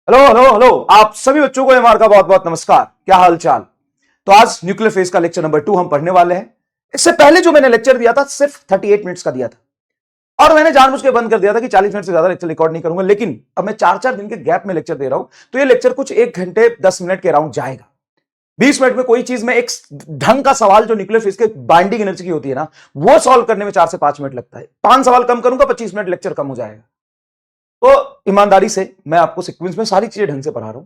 Hello hello hello, आप सभी बच्चों को एमआर का बहुत बहुत नमस्कार। क्या हाल चाल। तो आज न्यूक्लियर फेज का लेक्चर नंबर 2 हम पढ़ने वाले हैं। इससे पहले जो मैंने लेक्चर दिया था सिर्फ 38 मिनट्स का दिया था और मैंने जानबूझ के बंद कर दिया था कि 40 मिनट से ज्यादा लेक्चर रिकॉर्ड नहीं करूंगा, लेकिन अब मैं 4-4 दिन के गैप में लेक्चर दे रहा हूं तो ये लेक्चर कुछ 1 घंटे 10 मिनट के अराउंड जाएगा। 20 मिनट में कोई चीज में एक ढंग का सवाल जो न्यूक्लियर फिजिक्स के बाइंडिंग एनर्जी की होती है ना, वो सॉल्व करने में 4 से 5 मिनट लगता है। 5 सवाल कम करूंगा 25 मिनट लेक्चर कम हो जाएगा। तो ईमानदारी से मैं आपको सीक्वेंस में सारी चीजें ढंग से पढ़ा रहा हूं।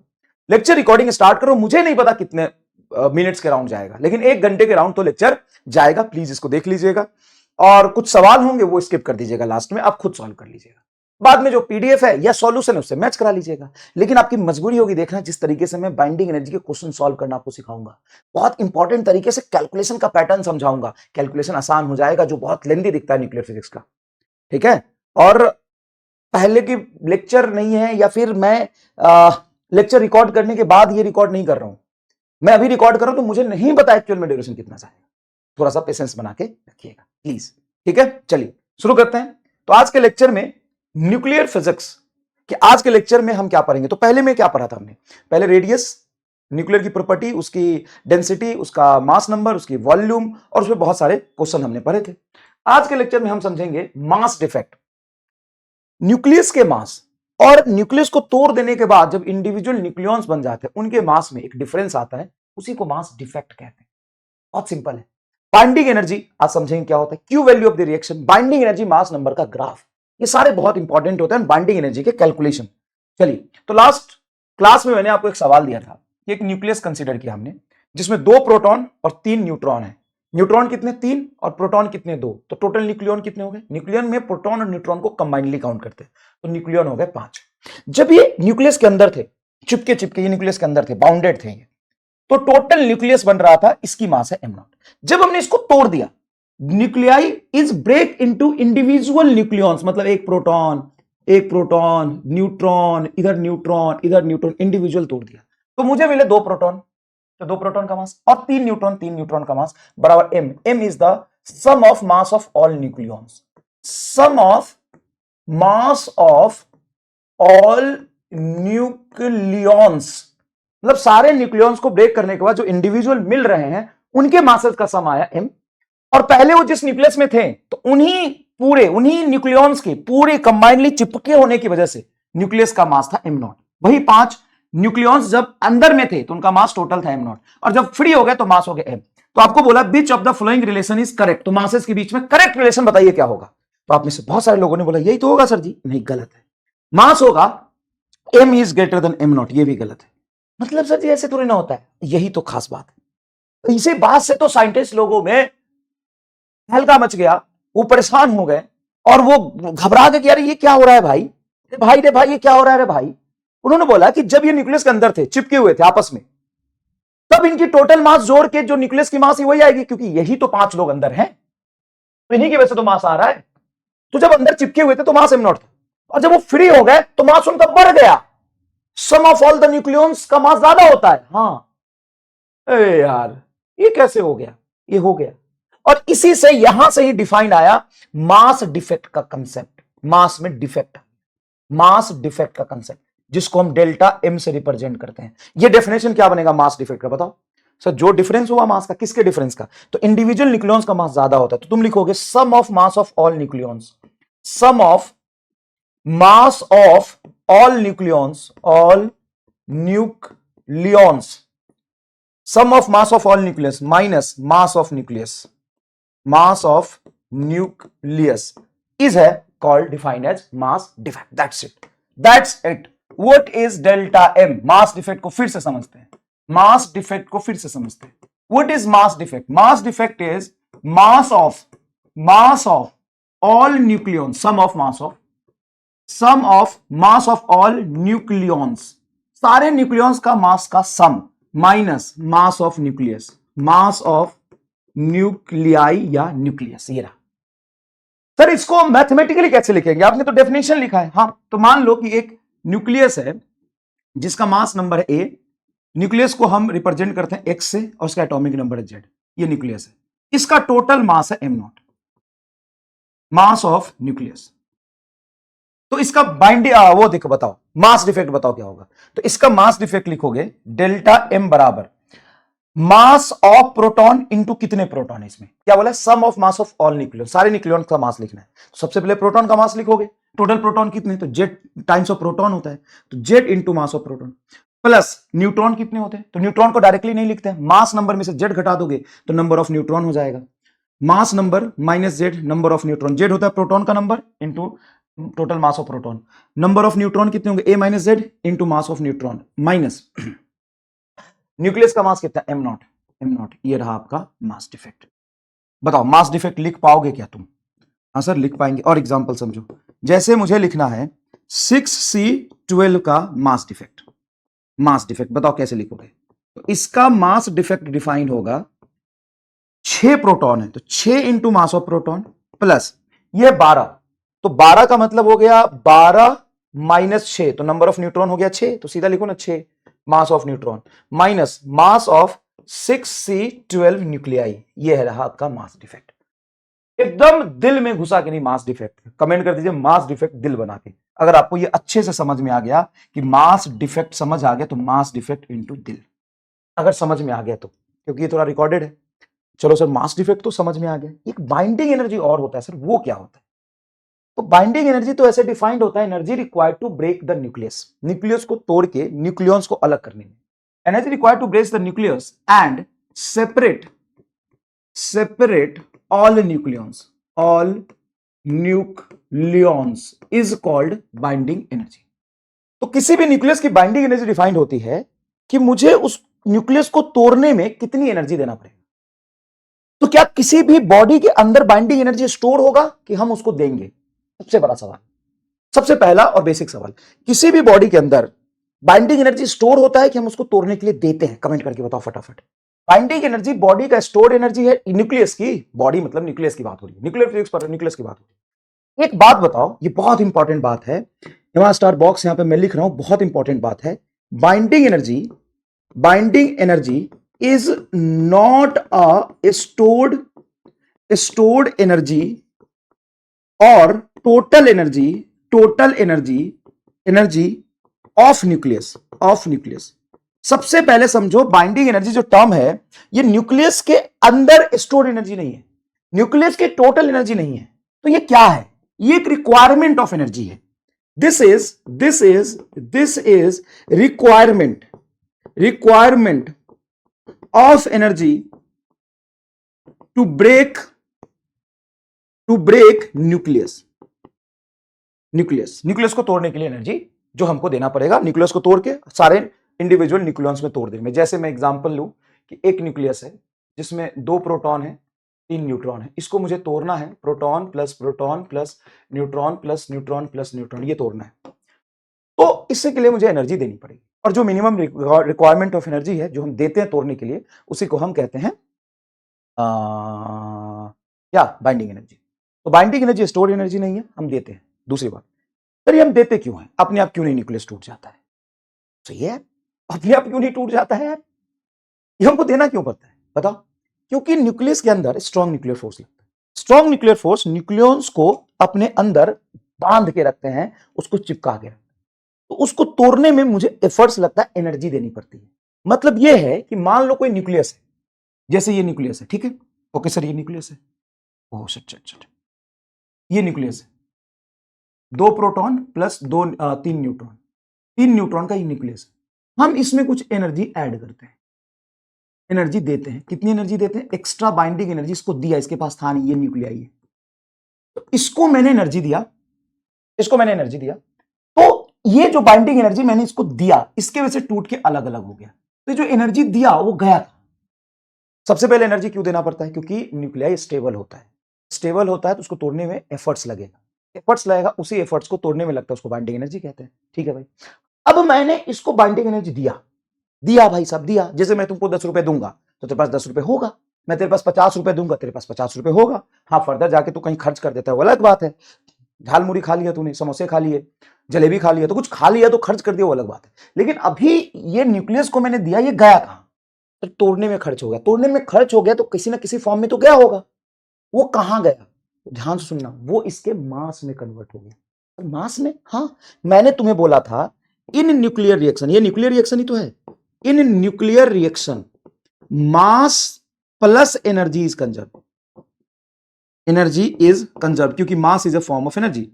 लेक्चर रिकॉर्डिंग स्टार्ट करो, मुझे नहीं पता कितने मिनट्स के राउंड जाएगा, लेकिन 1 घंटे के राउंड तो लेक्चर जाएगा। प्लीज इसको देख लीजिएगा और कुछ सवाल होंगे वो स्किप कर दीजिएगा, लास्ट में आप खुद सॉल्व कर लीजिएगा। बाद में जो पीडीएफ है या सॉल्यूशन है उससे मैच करा लीजिएगा। लेकिन आपकी मजबूरी होगी देखना जिस तरीके से मैं बाइंडिंग एनर्जी के क्वेश्चन सॉल्व करना आपको सिखाऊंगा। बहुत इंपॉर्टेंट तरीके से कैलकुलेशन का पैटर्न समझाऊंगा। कैलकुलेशन आसान हो जाएगा जो बहुत लेंदी दिखता है न्यूक्लियर फिजिक्स का। ठीक है। और पहले की लेक्चर नहीं है या फिर मैं लेक्चर रिकॉर्ड करने के बाद ये रिकॉर्ड नहीं कर रहा हूं, मैं अभी रिकॉर्ड कर रहा हूं तो मुझे नहीं पता एक्चुअल में ड्यूरेशन कितना जाएगा। थोड़ा सा पेशेंस बना के रखिएगा प्लीज। ठीक है, चलिए शुरू करते हैं। तो आज के लेक्चर में न्यूक्लियर फिजिक्स के आज के लेक्चर में हम क्या पढ़ेंगे। तो पहले में क्या पढ़ा था हमने, पहले रेडियस, न्यूक्लियर की प्रॉपर्टी, उसकी डेंसिटी, उसका मास नंबर, उसकी वॉल्यूम और उसमें बहुत सारे क्वेश्चन हमने पढ़े थे। आज के लेक्चर में हम समझेंगे मास डिफेक्ट। न्यूक्लियस के मास और न्यूक्लियस को तोड़ देने के बाद जब इंडिविजुअल न्यूक्लियॉन्स बन जाते हैं उनके मास में एक डिफरेंस आता है, उसी को मास डिफेक्ट कहते हैं। बहुत सिंपल है। बाइंडिंग एनर्जी आज समझेंगे क्या होता है, Q value of the reaction, binding energy, mass number का ग्राफ, ये सारे बहुत इंपॉर्टेंट होते हैं बाइंडिंग एनर्जी के कैलकुलेशन। चलिए, तो लास्ट क्लास में मैंने आपको एक सवाल दिया था कि एक न्यूक्लियस कंसीडर किया हमने जिसमें 2 प्रोटॉन और 3 न्यूट्रॉन है। न्यूट्रॉन कितने, 3, और प्रोटॉन कितने, 2, तो टोटल न्यूक्लियन कितने हो गए। न्यूक्लियन में प्रोटॉन और न्यूट्रॉन को कंबाइनली काउंट करते हैं तो न्यूक्लियन हो गए 5। जब ये न्यूक्लियस के अंदर थे, चिपके चिपके ये न्यूक्लियस के अंदर थे, बाउंडेड थे ये, तो टोटल न्यूक्लियस बन रहा था, इसकी मास है m0। जब हमने इसको तोड़ दिया, nuclei is break into individual nucleons, मतलब एक प्रोटॉन, न्यूट्रॉन, इधर न्यूट्रॉन, इधर न्यूट्रॉन, इंडिविजुअल तोड़ दिया तो मुझे मिले 2 प्रोटॉन, तो 2 प्रोटॉन का मास, और 3 न्यूट्रॉन का मास बराबर m। m is the sum of mass of all nucleons, sum of mass of all nucleons, मतलब सारे न्यूक्लियॉन्स को ब्रेक करने के बाद जो इंडिविजुअल मिल रहे हैं उनके मासेस का सम आया m। और पहले वो जिस न्यूक्लियस में थे तो उन्हीं न्यूक्लियॉन्स के पूरे कंबाइनली चिपके होने की वजह से न्यूक्लियस का मास था m0। वही 5 न्यूक्लियॉन्स जब अंदर में थे तो उनका मास टोटल था m0, और जब फ्री हो गए तो मास हो गया m। तो आपको बोला which of the following relation is correct, तो मासेस के बीच में करेक्ट रिलेशन बताइए क्या होगा। तो आप में से बहुत सारे लोगों ने बोला यही तो होगा सर जी। नहीं, गलत है। मास होगा m is greater than m0, ये भी गलत है। मतलब सर जी ऐसे थोड़ी ना होता है, यही तो खास बात है। इसी बात से तो साइंटिस्ट लोगों में हल्का मच गया, वो परेशान हो गए और वो घबरा गए कि यार ये क्या हो रहा है भाई, रे भाई ये क्या हो रहा है रे भाई। उन्होंने बोला कि जब ये न्यूक्लियस के अंदर थे, चिपके हुए थे आपस में, तब इनकी टोटल मास जोड़ के जो न्यूक्लियस की मास है वही आएगी, क्योंकि यही तो 5 लोग अंदर हैं, तो इन्हीं की वजह से तो मास आ रहा है। तो जब अंदर चिपके हुए थे तो मास m0 था, और जब वो फ्री हो गए तो मास उनका बढ़ गया। सम ऑफ ऑल द न्यूक्लियॉन्स का मास ज्यादा होता है। हाँ, ए यार ये कैसे हो गया, ये हो गया। और इसी से यहां से ही डिफाइंड आया मास डिफेक्ट का कंसेप्ट। मास में डिफेक्ट, मास डिफेक्ट का कंसेप्ट जिसको हम डेल्टा m से रिप्रेजेंट करते हैं। ये डेफिनेशन क्या बनेगा मास डिफेक्ट का, बताओ सर। जो डिफरेंस हुआ मास का, किसके डिफरेंस का, तो इंडिविजुअल न्यूक्लियॉन्स का मास ज्यादा होता है तो तुम लिखोगे sum of mass of all nucleons, sum of mass of all nucleons, all nucleons, sum of mass of all nucleus minus mass of nucleus, mass of nucleus is है called defined as mass defect. That's it. What is delta m? Mass defect को फिर से समझते हैं, mass defect को फिर से समझते हैं। What is mass defect? Mass defect is mass of all nucleons, sum of mass of all nucleons, सारे न्यूक्लियॉन्स का मास का sum minus mass of nucleus, mass of nuclei या न्यूक्लियस। ये रहा सर। इसको मैथमेटिकली कैसे लिखेंगे, आपने तो डेफिनेशन लिखा है। हाँ, तो मान लो कि एक न्यूक्लियस है जिसका मास नंबर है a, न्यूक्लियस को हम रिप्रेजेंट करते हैं x से और उसका एटॉमिक नंबर है z। ये न्यूक्लियस है, इसका टोटल मास है m0, मास ऑफ न्यूक्लियस। तो इसका बाइंडिंग वो देखो, बताओ मास डिफेक्ट बताओ क्या होगा। तो इसका मास डिफेक्ट लिखोगे डेल्टा एम बराबर मास ऑफ प्रोटॉन इंटू कितने प्रोटॉन है इसमें, क्या बोला, sum of mass of all nucleon, सारे न्यूक्लियन का मास लिखना है। तो सबसे पहले प्रोटॉन का मास लिखोगे, टोटल प्रोटॉन कितने, तो जेड टाइम्स ऑफ प्रोटॉन होता है, तो Z into mass of proton, plus neutron कितने होते हैं, तो न्यूट्रॉन को डायरेक्टली नहीं लिखते हैं, मास नंबर में से जेड घटा दोगे तो नंबर ऑफ न्यूट्रॉन हो जाएगा, mass number minus Z number of neutron, Z होता है प्रोटॉन का number into total mass of proton, number of neutron कितने होंगे, A minus Z into mass of neutron minus nucleus का मास कितना, am not, am not, ये रहा आपका मास डिफेक्ट। बताओ मास डिफेक्ट लिख पाओगे क्या तुम, हाँ सर लिख पाएंगे। और एग्जांपल समझो, जैसे मुझे लिखना है 6C12 का मास डिफेक्ट, मास डिफेक्ट बताओ कैसे लिखोगे, तो इसका मास डिफेक्ट डिफाइंड होगा 6 प्रोटॉन है तो 6 into mass of proton plus ये 12, तो 12 का मतलब हो गया 12 माइनस 6, तो नंबर ऑफ न्यूट्रॉन हो गया 6, तो सीधा लिखो ना 6 मास of neutron minus mass of 6C12 nuclei, ये है रहा आपका मास डिफेक्ट। एकदम दिल में घुसा के नहीं, मास डिफेक्ट कमेंट कर दीजिए, मास डिफेक्ट दिल बना के। अगर आपको ये अच्छे से समझ में आ गया कि मास डिफेक्ट समझ आ गया, तो मास डिफेक्ट इनटू दिल, अगर समझ में आ गया तो, क्योंकि ये थोड़ा रिकॉर्डेड है। चलो सर मास डिफेक्ट तो समझ में आ गया, एक बाइंडिंग एनर्जी और होता है सर, वो क्या होता है, तो बाइंडिंग एनर्जी तो ऐसे डिफाइंड होता है, energy required to break the nucleus, nucleus को तोड़ के न्यूक्लियंस को अलग करने में, energy required to break the nucleus and separate all nucleons is called binding energy। तो किसी भी न्यूक्लियस की बाइंडिंग एनर्जी डिफाइंड होती है कि मुझे उस न्यूक्लियस को तोड़ने में कितनी एनर्जी देना पड़ेगा। तो क्या किसी भी बॉडी के अंदर बाइंडिंग एनर्जी स्टोर होगा कि हम उसको देंगे, सबसे बड़ा सवाल, सबसे पहला और बेसिक सवाल, किसी भी बॉडी के अंदर बाइंडिंग एनर्जी स्टोर होता है कि हम उसको तोड़ने के लिए देते हैं, कमेंट करके बताओ फटाफट। बाइंडिंग एनर्जी बॉडी का स्टोर्ड एनर्जी है, न्यूक्लियस की, बॉडी मतलब न्यूक्लियस की बात हो रही है, न्यूक्लियर फिजिक्स पर न्यूक्लियस की बात हो रही है। एक बात बताओ, ये बहुत इंपॉर्टेंट बात है, यहां स्टार बॉक्स यहां पे मैं लिख रहा हूं, बहुत इंपॉर्टेंट बात है, binding energy is not a stored energy और टोटल एनर्जी ऑफ न्यूक्लियस। सबसे पहले समझो, बाइंडिंग एनर्जी जो टर्म है, ये न्यूक्लियस के अंदर स्टोर्ड एनर्जी नहीं है, न्यूक्लियस के टोटल एनर्जी नहीं है, तो ये क्या है, ये एक रिक्वायरमेंट ऑफ एनर्जी है। This is requirement of energy to break nucleus को तोड़ने के लिए एनर्जी जो हमको देना पड़ेगा, न्यूक्लियस को तोड़ के सारे इंडिविजुअल न्यूक्लियंस में तोड़ देंगे। जैसे मैं एग्जांपल लूं कि एक न्यूक्लियस है जिसमें 2 प्रोटॉन है 3 न्यूट्रॉन है, इसको मुझे तोड़ना है, proton plus neutron plus neutron ये तोड़ना है, तो इससे के लिए मुझे एनर्जी देनी पड़ेगी, और जो मिनिमम रिक्वायरमेंट ऑफ एनर्जी है जो हम देते हैं तोड़ने के लिए, उसी को हम कहते हैं क्या, बाइंडिंग एनर्जी। तो बाइंडिंग एनर्जी स्टोर एनर्जी नहीं है, हम देते हैं। दूसरी बात, सर ये हम देते क्यों हैं, अपने आप क्यों नहीं न्यूक्लियस टूट जाता है, सही है, अपने आप क्यों नहीं टूट जाता है यार, ये हमको देना क्यों पड़ता है बताओ, क्योंकि न्यूक्लियस के अंदर स्ट्रॉन्ग न्यूक्लियर फोर्स लगता है, स्ट्रॉन्ग न्यूक्लियर फोर्स न्यूक्लियंस को अपने अंदर बांध के रखते हैं, उसको चिपका के रखते हैं, तो उसको तोड़ने में मुझे एफर्ट्स लगता है, एनर्जी देनी पड़ती है। मतलब यह है कि मान लो कोई न्यूक्लियस है, जैसे ये न्यूक्लियस है, ठीक है, ओके सर ये न्यूक्लियस है, ओह सच ये न्यूक्लियस है, 2 प्रोटॉन प्लस 3 न्यूट्रॉन का ये न्यूक्लियस है, हम इसमें कुछ एनर्जी ऐड करते हैं, एनर्जी देते हैं, कितनी एनर्जी देते हैं, एक्स्ट्रा बाइंडिंग एनर्जी इसको दिया, इसके पास था नहीं, ये न्यूक्लियाई है, तो इसको मैंने एनर्जी दिया, तो ये जो बाइंडिंग एनर्जी मैंने इसको दिया, इसके वजह से टूट के अलग अलग हो गया, तो जो एनर्जी दिया वो गया था। सबसे पहले एनर्जी क्यों देना पड़ता है, क्योंकि न्यूक्लियाई स्टेबल होता है तो उसको तोड़ने में एफर्ट्स लगेगा, उसी एफर्ट्स को तोड़ने में लगता है, उसको बाइंडिंग एनर्जी कहते हैं, ठीक है भाई। अब मैंने इसको बाइंडिंग एनर्जी दिया भाई साहब, दिया, जैसे मैं तुमको 10 रुपए दूंगा तो तेरे पास 10 रुपए होगा, मैं तेरे पास 50 रुपए दूंगा, तेरे पास 50 रुपए होगा। हाँ, फर्दर जाके तू कहीं खर्च कर देता है वो अलग बात है, झाल मुड़ी खा लिया तूने, समोसे खा लिए, जलेबी खा लिया, तो कुछ खा लिया तो खर्च कर दिया वो अलग बात है, लेकिन अभी ये न्यूक्लियस को मैंने दिया, ये गया कहां, तो तोड़ने में खर्च हो गया, तो किसी ना किसी फॉर्म में तो गया होगा, वो कहां गया, ध्यान से सुनना, वो इसके मास में कन्वर्ट हो गया, मास में, हाँ मैंने तुम्हें बोला था इन न्यूक्लियर रिएक्शन, ये न्यूक्लियर रिएक्शन ही तो है, in nuclear reaction mass plus energy is conserve, energy is conserve, क्योंकि mass is a form of energy,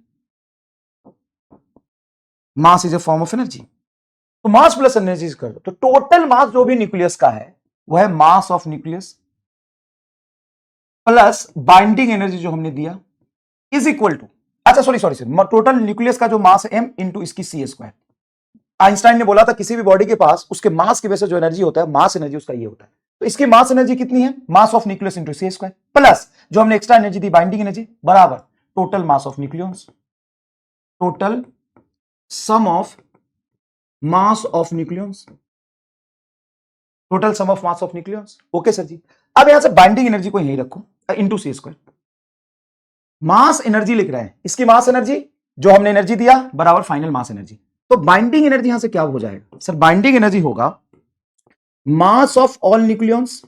mass is a form of energy, तो mass plus energy is conserve. तो total mass जो भी nucleus का है वह है mass of nucleus plus binding energy जो हमने दिया इज इक्वल टू, अच्छा sorry sorry sorry, total nucleus का जो मास है m इंटू इसकी सी स्क्वायर। आइंस्टाइन ने बोला था किसी भी बॉडी के पास उसके मास की वजह से जो एनर्जी होता है, मास एनर्जी उसका ये होता है, तो इसकी मास एनर्जी कितनी है, mass of nucleus into C square plus जो हमने एक्स्ट्रा एनर्जी दी बाइंडिंग एनर्जी बराबर total mass of nucleus, total sum of mass of nucleus, total sum of mass of nucleus. Okay sir जी, अब यहां से बाइंडिंग एनर्जी को यही रखो इंटू सी स्क्वायर, मास एनर्जी लिख रहे हैं, इसकी मास एनर्जी जो हमने एनर्जी दिया बराबर फाइनल मास एनर्जी, तो बाइंडिंग एनर्जी यहां से क्या हो जाएगा सर, बाइंडिंग एनर्जी होगा mass of all nucleons,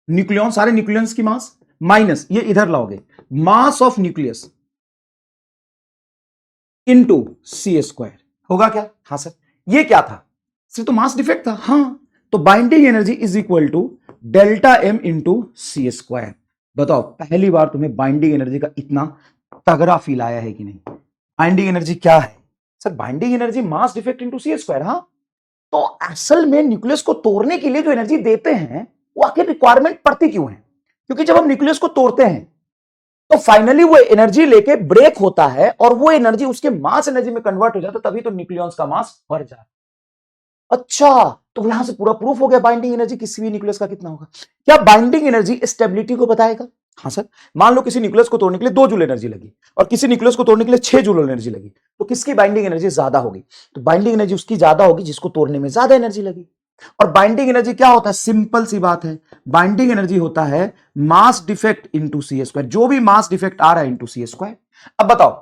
nucleon सारे न्यूक्लियंस की मास माइनस ये इधर लाओगे mass of nucleus into C square, होगा क्या, हाँ सर ये क्या था सर, तो मास डिफेक्ट था, हाँ तो binding energy is equal to delta M into C square. बताओ पहली बार तुम्हें बाइंडिंग एनर्जी का इतना तगड़ा फील आया है कि नहीं, बाइंडिंग एनर्जी क्या है sir, binding energy mass defect into सी स्क्वायर, हाँ तो असल में न्यूक्लियस को तोड़ने के लिए जो एनर्जी देते हैं वो आखिर रिक्वायरमेंट पड़ती क्यों है, क्योंकि जब हम न्यूक्लियस को तोड़ते हैं तो फाइनली वो एनर्जी लेके ब्रेक होता है और वो एनर्जी उसके मास एनर्जी में कन्वर्ट हो जाता है, तभी तो न्यूक्लियॉन्स का मास बढ़ जाता है। अच्छा तो यहां से पूरा प्रूफ हो गया बाइंडिंग एनर्जी किसी भी न्यूक्लियस का कितना होगा। क्या बाइंडिंग एनर्जी स्टेबिलिटी को बताएगा, हाँ सर, मान लो किसी न्यूक्लियस को तोड़ने के लिए 2 जूल एनर्जी लगी और किसी न्यूक्लियस को तोड़ने के लिए 6 जूल एनर्जी लगी, तो किसकी बाइंडिंग एनर्जी ज्यादा होगी, तो बाइंडिंग एनर्जी उसकी ज्यादा होगी जिसको तोड़ने में ज्यादा एनर्जी लगी। और बाइंडिंग एनर्जी क्या होता है, सिंपल सी बात है, बाइंडिंग एनर्जी होता है मास डिफेक्ट इंटू सी स्क्वायर, जो भी मास डिफेक्ट आ रहा है इंटू सी स्क्वायर। अब बताओ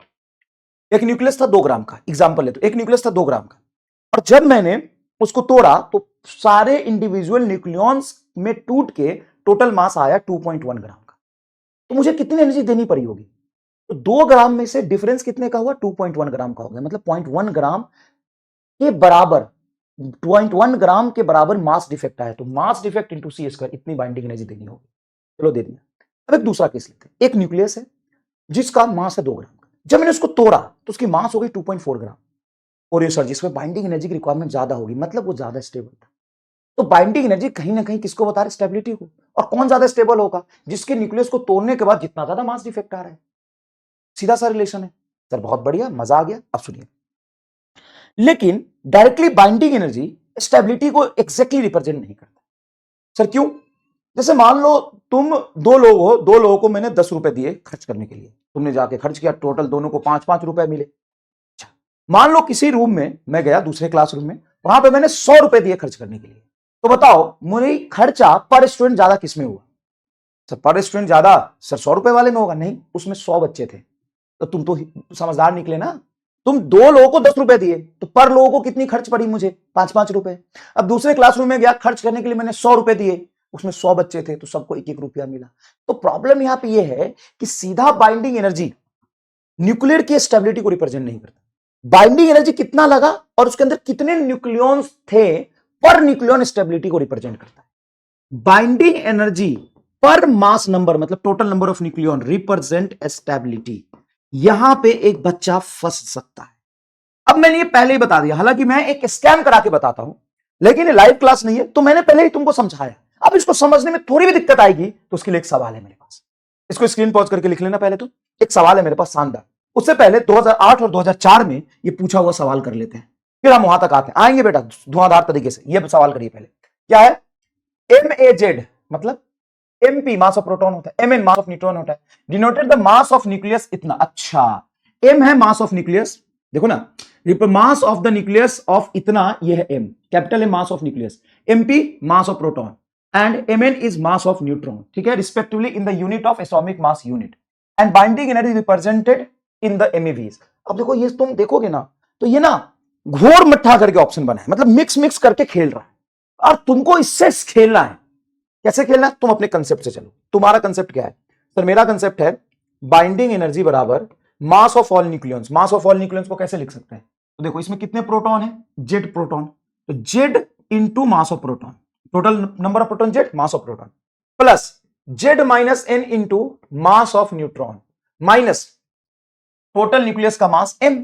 एक न्यूक्लियस था 2 ग्राम का, एग्जांपल ले तो एक न्यूक्लियस था 2 ग्राम का और जब मैंने उसको तोड़ा तो सारे इंडिविजुअल न्यूक्लियॉन्स में टूट के टोटल मास आया 2.1 ग्राम का, तो मुझे कितनी एनर्जी देनी पड़ी होगी, तो 2 ग्राम में से डिफरेंस कितने का हुआ, 2.1 ग्राम का हो गया, मतलब 0.1 ग्राम के बराबर 0.1 ग्राम के बराबर मास डिफेक्ट आया, तो मास डिफेक्ट इंटू सी स्क्वायर इतनी बाइंडिंग एनर्जी देनी होगी। चलो दे दिया। अब एक दूसरा केस लेते हैं, एक न्यूक्लियस है जिसका मास है 2 ग्राम का, जब मैंने उसको तोड़ा तो उसकी मास हो गई 2.4 ग्राम, और ये सर जिसमें बाइंडिंग एनर्जी की रिक्वायरमेंट ज्यादा होगी, मतलब वो ज्यादा स्टेबल था। तो बाइंडिंग एनर्जी कहीं ना कहीं किसको बता रहे, स्टेबिलिटी को, और कौन ज्यादा स्टेबल होगा, जिसके न्यूक्लियस को तोड़ने के बाद जितना ज्यादा मास डिफेक्ट आ रहा है, सीधा सा रिलेशन है सर, बहुत बढ़िया मजा आ गया। अब सुनिए, लेकिन डायरेक्टली बाइंडिंग एनर्जी स्टेबिलिटी को एग्जैक्टली रिप्रेजेंट नहीं करता सर, क्यों, जैसे मान लो तुम 2 लोग हो, 2 लोगों को मैंने 10 रुपए दिए खर्च करने के लिए, तुमने जाके खर्च किया, टोटल दोनों को 5-5 रुपए मिले। अच्छा मान लो किसी रूम में मैं गया, दूसरे क्लासरूम में, वहां पे मैंने 100 रुपए दिए खर्च करने के लिए, तो बताओ मेरी खर्चा पर स्टूडेंट ज्यादा किसमें हुआ सर, पर स्टूडेंट ज्यादा सर 100 रुपए वाले में होगा, नहीं उसमें 100 बच्चे थे, तो तुम तो समझदार निकले ना, तुम 2 लोगों को 10 रुपए दिए तो पर लोगों को कितनी खर्च पड़ी, मुझे 5-5 रुपए। अब दूसरे क्लासरूम में गया, खर्च करने के लिए मैंने 100 रुपए दिए, उसमें 100 बच्चे थे तो सबको 1-1 रुपया मिला। तो प्रॉब्लम यहां पे ये है कि सीधा बाइंडिंग एनर्जी न्यूक्लियर की स्टेबिलिटी को रिप्रेजेंट नहीं करता, बाइंडिंग एनर्जी कितना लगा और उसके अंदर कितने न्यूक्लियॉन्स थे पर न्यूक्लियॉन स्टेबिलिटी को रिप्रेजेंट करता है। Binding energy per mass number मतलब total number of nucleon represent stability. यहां पे एक बच्चा फंस सकता है। अब मैंने ये पहले ही बता दिया, हालांकि मैं एक स्कैम करा के बताता हूं, लेकिन ये लाइव क्लास नहीं है तो मैंने पहले ही तुमको समझाया। अब इसको समझने में थोड़ी भी दिक्कत आएगी तो उसके लिए एक सवाल है मेरे पास, इसको स्क्रीन पॉज करके लिख लेना। पहले तो एक सवाल है मेरे पास शानदार, उससे पहले 2008 और 2004 में ये पूछा हुआ सवाल कर लेते हैं, फिर हम वहां तक आते हैं। आएंगे बेटा धुआंधार तरीके से। ये सवाल करिए पहले, क्या है, MAZ मतलब MP मास ऑफ प्रोटॉन होता है, MN मास ऑफ न्यूट्रॉन होता है, denoted the mass of nucleus इतना। अच्छा M है मास ऑफ न्यूक्लियस, देखो ना, mass of the nucleus of इतना, ये है M, capital M mass of nucleus, MP mass of proton and MN is mass of neutron, ठीक है, respectively in the unit of atomic mass unit and binding energy represented in the MeVs। अब देखो ये तुम देखोगे ना तो ये ना घोर मट्ठा करके ऑप्शन बना है, मतलब मिक्स करके खेल रहा है और तुमको इससे खेलना है। कैसे खेलना है, तुम अपने कंसेप्ट से चलो। तुम्हारा कंसेप्ट क्या है सर, मेरा कंसेप्ट है बाइंडिंग एनर्जी बराबर mass of all nucleons. Mass of all nucleons को कैसे लिख सकते हैं? तो देखो इसमें कितने प्रोटॉन है? Z proton. तो Z into mass of proton, total number of proton Z, mass of proton, plus Z minus N into mass of neutron, minus total nucleus का मास एम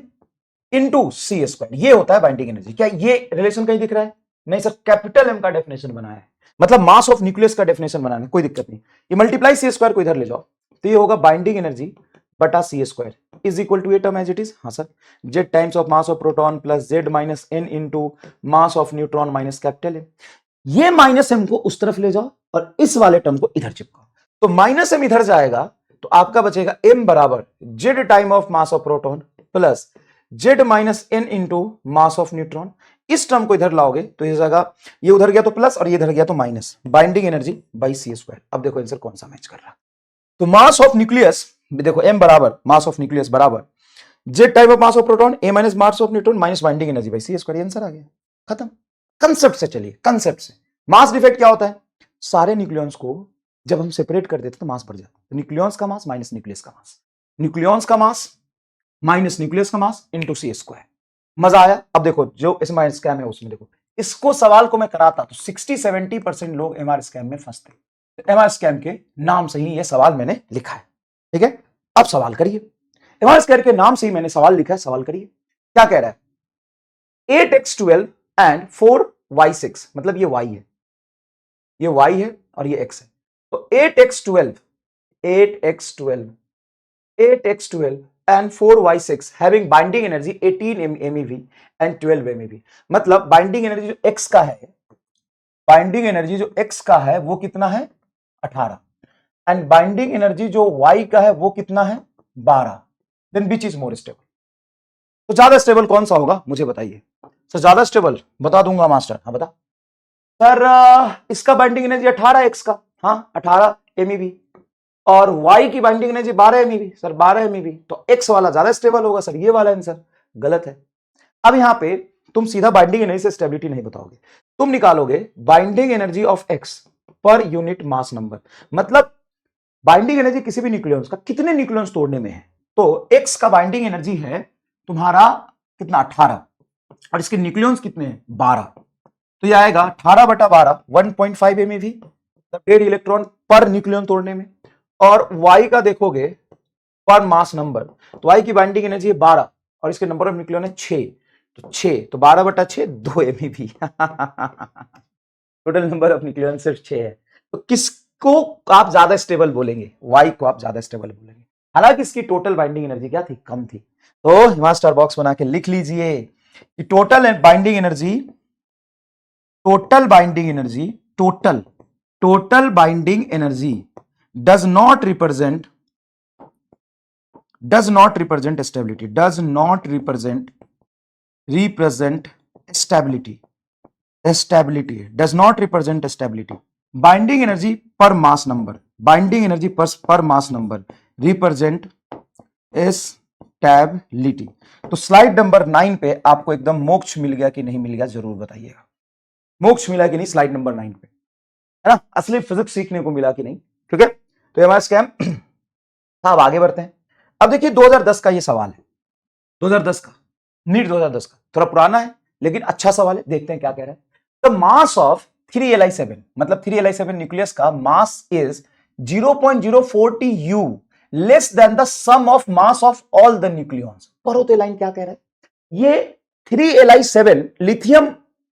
इंटू सी स्क्वायर। ये होता है binding energy. क्या ये relation कहीं दिख रहा है? नहीं सर, कैपिटल एम का डेफिनेशन बनाया है, मतलब मास ऑफ न्यूक्लियस का डेफिनेशन बनाना है, कोई दिक्कत नहीं। ये मल्टीप्लाई सी स्क्वायर को इधर ले जाओ, तो ये होगा बाइंडिंग एनर्जी बटा c square is equal to ये टर्म एज इट इज। हाँ sir, Z times of mass of proton plus Z minus N into mass of neutron minus capital M. ये माइनस एम को उस तरफ ले जाओ और इस वाले टर्म को इधर चिपकाओ, तो माइनस एम इधर जाएगा तो आपका बचेगा एम बराबर Z time of mass of proton plus Z minus N into mass of neutron. इस टर्म को इधर लाओगे तो इस जगह ये उधर गया तो प्लस और ये इधर गया तो minus, binding energy by C square. अब देखो आंसर कौन सा मैच कर रहा है। तो मास ऑफ न्यूक्लियस देखो एम बराबर मास ऑफ न्यूक्लियस बराबर Z type of mass of proton A minus mass of neutron minus binding energy by C square. Answer आ गया, खत्म। कंसेप्ट से चलिए, कंसेप्ट से। मास डिफेक्ट क्या होता है? सारे न्यूक्लियॉन्स को जब हम सेपरेट कर देते तो मास बढ़ जाता है। तो न्यूक्लियॉन्स का मास माइनस न्यूक्लियस का मास, न्यूक्लियॉन्स का मास माइनस न्यूक्लियस का मास इंटू सी स्क्वायर। मजा आया? अब देखो जो इसमें स्कैम है उसमें देखो, इसको सवाल को मैं कराता तो 60-70% लोग एमआर स्कैम में फंसते। तो एमआर स्कैम के नाम से ही ये सवाल मैंने लिखा है, ठीक है। अब सवाल करिए, एमआर स्कैम के नाम से ही मैंने सवाल लिखा है, सवाल करिए। क्या कह रहा है? 8x12 एंड 4y6, मतलब ये y है, ये y है और ये x है। तो 8x12 and 4y6 having binding energy 18 MeV and 12 MeV। मतलब बाइंडिंग एनर्जी जो x का है, बाइंडिंग एनर्जी जो x का है वो कितना है? 18, एंड बाइंडिंग एनर्जी जो y का है वो कितना है? 12। Then which is more stable? तो ज्यादा स्टेबल कौन सा होगा मुझे बताइए। सर ज्यादा स्टेबल बता दूंगा मास्टर। हाँ बता सर, इसका बाइंडिंग एनर्जी 18 x का, हाँ 18 MeV, और y की binding energy 12 MeV। Sir 12 MeV, तो x वाला ज्यादा स्टेबल होगा। सर ये वाला आंसर गलत है। अब यहां पे तुम सीधा बाइंडिंग एनर्जी से स्टेबिलिटी नहीं बताओगे, तुम निकालोगे binding energy of x per unit mass number. मतलब बाइंडिंग एनर्जी किसी भी न्यूक्लियॉन्स का कितने न्यूक्लियॉन्स तोड़ने में है, तो x का बाइंडिंग एनर्जी है तुम्हारा कितना? 18, और इसके न्यूक्लियॉन्स कितने हैं? 12। तो ये आएगा 18/12 1.5 MeV, 1.5 इलेक्ट्रॉन पर न्यूक्लियॉन तोड़ने में। और y का देखोगे पर मास नंबर, तो y की बाइंडिंग एनर्जी है 12 और इसके नंबर ऑफ न्यूक्लियॉन है 6, तो 6, तो 12/6 2 MeV। Total number of nucleon सिर्फ 6 है। तो किसको आप ज्यादा स्टेबल बोलेंगे? y को आप ज्यादा स्टेबल बोलेंगे। हालांकि इसकी टोटल बाइंडिंग एनर्जी क्या थी? कम थी। तो मास्टर बॉक्स बना के लिख लीजिए कि total binding energy, total binding energy, total binding energy does not represent stability, does not represent stability, does not represent stability। Binding energy per mass number, binding energy per mass number represent stability. तो slide number 9 पे आपको एकदम मोक्ष मिल गया कि नहीं मिल गया, जरूर बताइएगा। मोक्ष मिला कि नहीं स्लाइड नंबर 9 पे, है ना? असली फिजिक्स सीखने को मिला कि नहीं, ठीक है। तो हमारा स्कैम था। अब आगे बढ़ते हैं। अब देखिए 2010 का ये सवाल है, 2010 का, नीट 2010 का, थोड़ा पुराना है लेकिन अच्छा सवाल है। देखते हैं क्या कह रहा है। द मास ऑफ 3Li7, मतलब 3Li7 न्यूक्लियस का mass is 0.040 U less than the sum of mass of all the nucleons. पढ़ो तो लाइन क्या कह रहा है। ये 3Li7 लिथियम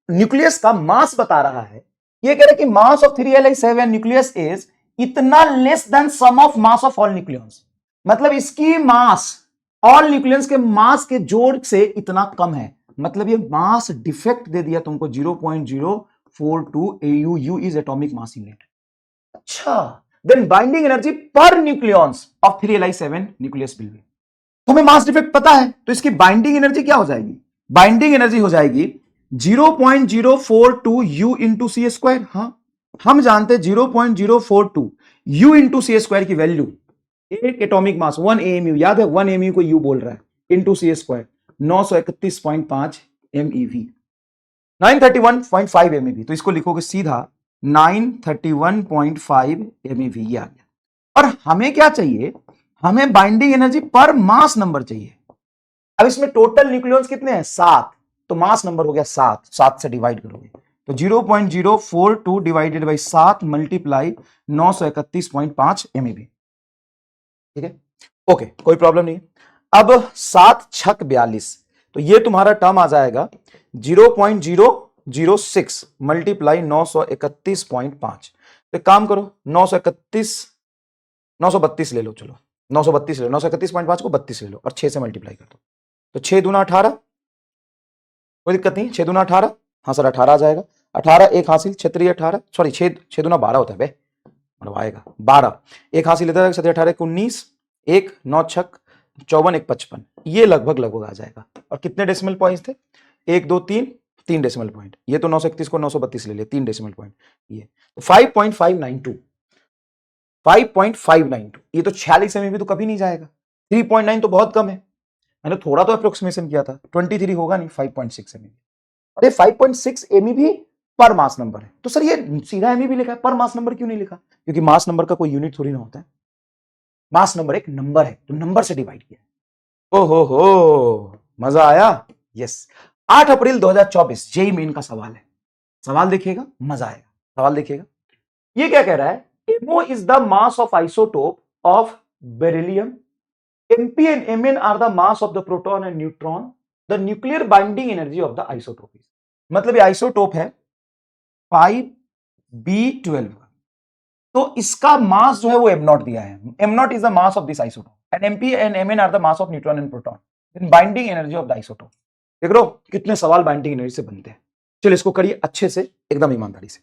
न्यूक्लियस का मास बता रहा है। ये कह रहा है कि mass of 3Li7 nucleus is इतना less than sum of mass of all nucleons, मतलब इसकी मास ऑल न्यूक्लियॉन्स के मास के जोड़ से इतना कम है। मतलब ये मास डिफेक्ट दे दिया तुमको 0.042 AU। U is atomic mass unit. अच्छा, then binding energy per nucleons of 3Li7 nucleus will be. तुम्हें मास डिफेक्ट पता है तो इसकी बाइंडिंग एनर्जी क्या हो जाएगी? बाइंडिंग एनर्जी हो जाएगी 0.042 U इंटू सी स्क्वायर। हाँ हम जानते 0.042 U इंटू सी स्क्वायर की वैल्यू, एक एटॉमिक मास 1 AMU, याद है 1 AMU को U बोल रहा है, इंटू सी स्क्वायर 931.5 MeV, 931.5 MeV। तो इसको लिखोगे सीधा 931.5 MeV, ये आ गया। और हमें क्या चाहिए? हमें binding energy per mass number चाहिए। अब इसमें टोटल न्यूक्लियॉन्स कितने हैं? 7, तो मास नंबर हो गया 7, 7 से डिवाइड करोगे तो 0.042 डिवाइडेड बाई 7 मल्टीप्लाई 931.5 MeV। ठीक है, ओके, कोई प्रॉब्लम नहीं। अब 7 छक 42, तो ये तुम्हारा टर्म आ जाएगा 0.006 मल्टीप्लाई 931.5। तो काम करो, 932 ले लो, चलो 932 ले लो, 931.5 को 32 ले लो और 6 से मल्टीप्लाई कर दो, तो 6 दूना 18, कोई दिक्कत नहीं, 6 दूना 18, हाँ सर 18 आ जाएगा, 18 एक हासिल, 6 18, सॉरी 6 दूना 12 होता है बे, मतलब आएगा 12, एक हासिल लेता है, 7 18 19, 1 9 छक 54 1 55, ये लगभग आ जाएगा। और कितने डेसिमल पॉइंट्स थे? 1 2 3, 3 डेसिमल पॉइंट, ये तो 931 को 932 ले लिया, 3 डेसिमल पॉइंट, ये तो 5.592, 5.592, ये तो 46 में भी तो कभी नहीं जाएगा। 3.9 तो बहुत कम है, मैंने थोड़ा तो अप्रोक्सीमेशन किया था, 23 होगा नहीं, 5.6 MeV। अरे 5.6 MeV पर मास नंबर है, तो सर ये सीधा MeV लिखा है, पर मास नंबर क्यों नहीं लिखा? क्योंकि मास नंबर का कोई यूनिट थोड़ी ना होता है, मास नंबर एक नंबर है, तो नंबर से डिवाइड किया। ओहो, मजा आया? यस। 8 अप्रैल 2024 जेईई मेन का सवाल है, सवाल देखिएगा, मजा आएगा, सवाल देखिएगा। ये क्या कह रहा है? MO is the mass of isotope of beryllium. MP and Mn are the mass of the proton and neutron. The nuclear binding energy of the isotope is, मतलब ये आइसोटोप है 5B12, तो इसका मास जो है वो m0 दिया है, m0 is the mass of this isotope and MP and Mn are the mass of neutron and proton. Then binding energy of the isotope. देख लो कितने सवाल बाइंडिंग एनर्जी से बनते हैं। चलिए इसको करिए अच्छे से, एकदम ईमानदारी से।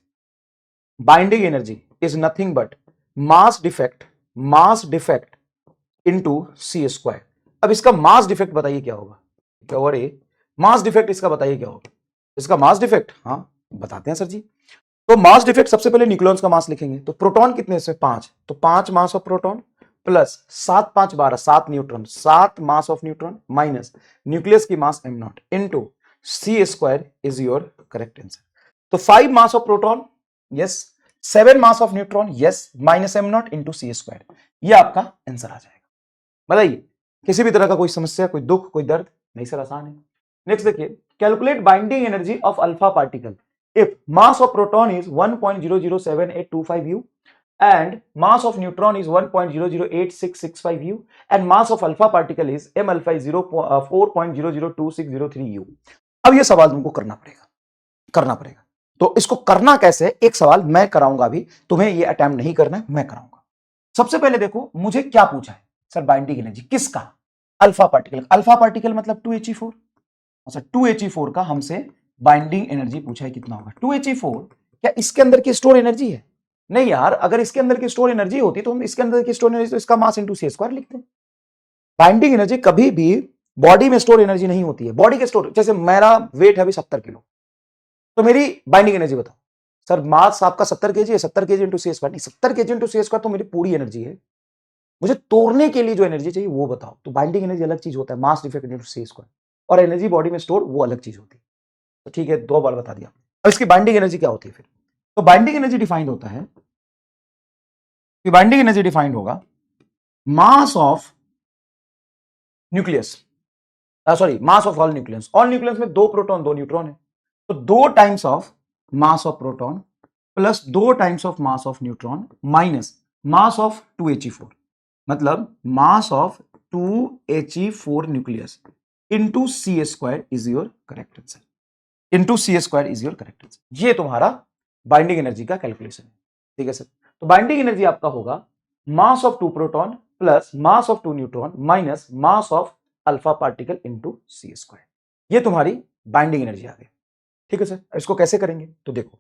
Binding energy is nothing but mass defect into c²। अब इसका मास डिफेक्ट बताइए क्या होगा? मास डिफेक्ट इसका बताइए क्या होगा? इसका मास डिफेक्ट, हाँ बताते हैं सर जी। तो मास डिफेक्ट सबसे पहले न्यूक्लियॉन्स का मास लिखेंगे, तो प्रोटॉन कितने से? 5, तो 5 मास of proton plus 7 5 12 7 neutron, 7 mass of neutron minus nucleus की मास m0 into c² is your correct answer. तो 5 मास of proton, yes, 7 mass of neutron, yes, minus m0 into c², ये आपका आंसर आ जाएगा। बताइए किसी भी तरह का कोई समस्या, कोई दुख, कोई दर्द? नहीं सर, आसान है। नेक्स्ट देखिए, calculate binding energy of alpha particle if mass of proton is 1.00785 U and mass of neutron is 1.0086665 U and mass of alpha particle is m alpha is 4.00260 U। अब ये सवाल तुमको करना पड़ेगा। तो इसको करना कैसे? एक सवाल मैं कराऊंगा, अभी तुम्हें ये अटेम्प्ट नहीं करना है, मैं कराऊंगा। सबसे पहले देखो मुझे क्या पूछा है सर, बाइंडिंग एनर्जी किसका? Alpha particle. अल्फा पार्टिकल मतलब 2He4। अच्छा, 2He4 का हमसे बाइंडिंग एनर्जी पूछा है, कितना होगा? 2He4 क्या इसके अंदर की स्टोर एनर्जी है? नहीं यार, अगर इसके अंदर की स्टोर एनर्जी होती तो हम इसके अंदर की स्टोर एनर्जी, तो इसका मास इंटू c² लिखते हैं। बाइंडिंग एनर्जी कभी भी बॉडी में स्टोर एनर्जी नहीं होती है। बॉडी के स्टोर, जैसे मेरा वेट है अभी 70 किलो, तो मेरी बाइंडिंग एनर्जी बताओ। सर मास आपका 70 kg है, 70 kg इंटू c², नहीं 70 kg इंटू c² तो मेरी पूरी एनर्जी है, मुझे तोड़ने के लिए जो एनर्जी चाहिए वो बताओ। तो बाइंडिंग एनर्जी अलग चीज होता है, मास डिफेक्ट इंटू c², और एनर्जी बॉडी में स्टोर वो अलग चीज होती है। तो ठीक है, 2 बार बता दिया। अब इसकी बाइंडिंग एनर्जी क्या होती है फिर? तो बाइंडिंग एनर्जी डिफाइंड होता है, बाइंडिंग एनर्जी डिफाइंड होगा mass of nucleus, sorry mass of all nucleus. All nucleus में 2 प्रोटॉन 2 न्यूट्रॉन है, तो 2 times of mass of proton plus 2 times of mass of neutron minus mass of 2He4, मतलब mass of 2He4 nucleus into c² is your correct answer, into c² is your correct answer. ये तुम्हारा binding energy का calculation है। ठीक है sir, तो binding energy आपका होगा mass of 2 proton plus mass of 2 neutron minus mass of alpha particle into c²। ये तुम्हारी बाइंडिंग एनर्जी आ गई। ठीक है सर, इसको कैसे करेंगे? तो देखो,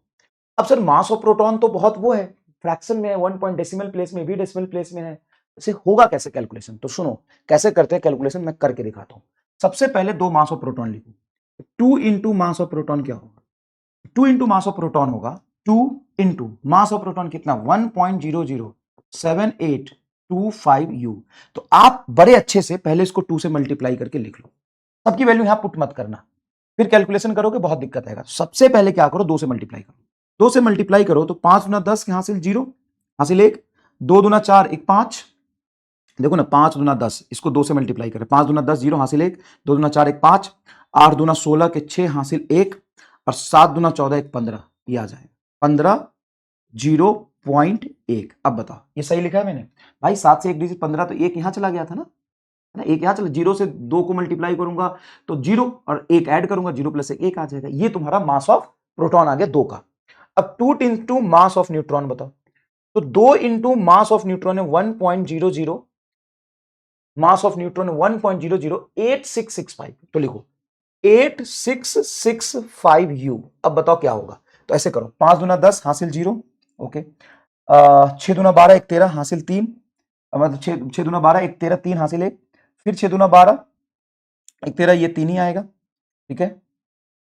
अब सर मास ऑफ प्रोटॉन तो बहुत वो है, फ्रैक्शन में है, 1 पॉइंट डेसिमल प्लेस में भी, डेसिमल प्लेस में है, इसे होगा कैसे कैलकुलेशन? तो सुनो कैसे करते हैं कैलकुलेशन, मैं करके दिखाता हूं। सबसे पहले 2 मास ऑफ प्रोटॉन लिखो, 2 इंटू मास ऑफ प्रोटॉन क्या होगा? 2 इंटू मास ऑफ प्रोटॉन होगा 2 इंटू मास ऑफ प्रोटॉन कितना? 1.00785 U। तो आप बड़े अच्छे से पहले इसको 2 से मल्टीप्लाई करके लिख लो, सबकी वैल्यू यहां पुट मत करना, फिर कैलकुलेशन करोगे बहुत दिक्कत आएगा। सबसे पहले क्या करो, 2 से मल्टीप्लाई करो, 2 से मल्टीप्लाई करो तो 5 गुना 10 हासिल 0, हासिल 1, 2 दूना 4 1 5, देखो ना, 5 दूना 10, इसको 2 से मल्टीप्लाई करें, 5 दूना 10 0 हासिल 1, 2 दूना 4 1 5, 8 दूना 16 के 6 हासिल 1, और 7 दूना 14 1 15, ये आ जाएगा 15 0.1। अब बताओ ये सही लिखा है मैंने? भाई 7 से एक डिजिट 15, तो एक यहां चला गया था ना, है ना, एक यहां चला, 0 से 2 को मल्टीप्लाई करूंगा तो 0, और एक ऐड करूंगा 0 प्लस 1 आ जाएगा। ये तुम्हारा मास ऑफ प्रोटॉन आ गया 2 का। अब 2 इंटू मास ऑफ न्यूट्रॉन बताओ, तो 2 इंटू मास ऑफ न्यूट्रॉन है 1.00, मास ऑफ न्यूट्रॉन 1.008665, तो लिखो 8665 U। अब बताओ क्या होगा? तो ऐसे करो, 5 दूना 10 हासिल 0, ओके, 6 दूना 12 1 13 हासिल 3, मतलब 6 दूना 12 1 13 3 हासिल 1, फिर 6 दूना 12 1 13, ये 3 ही आएगा, ठीक है,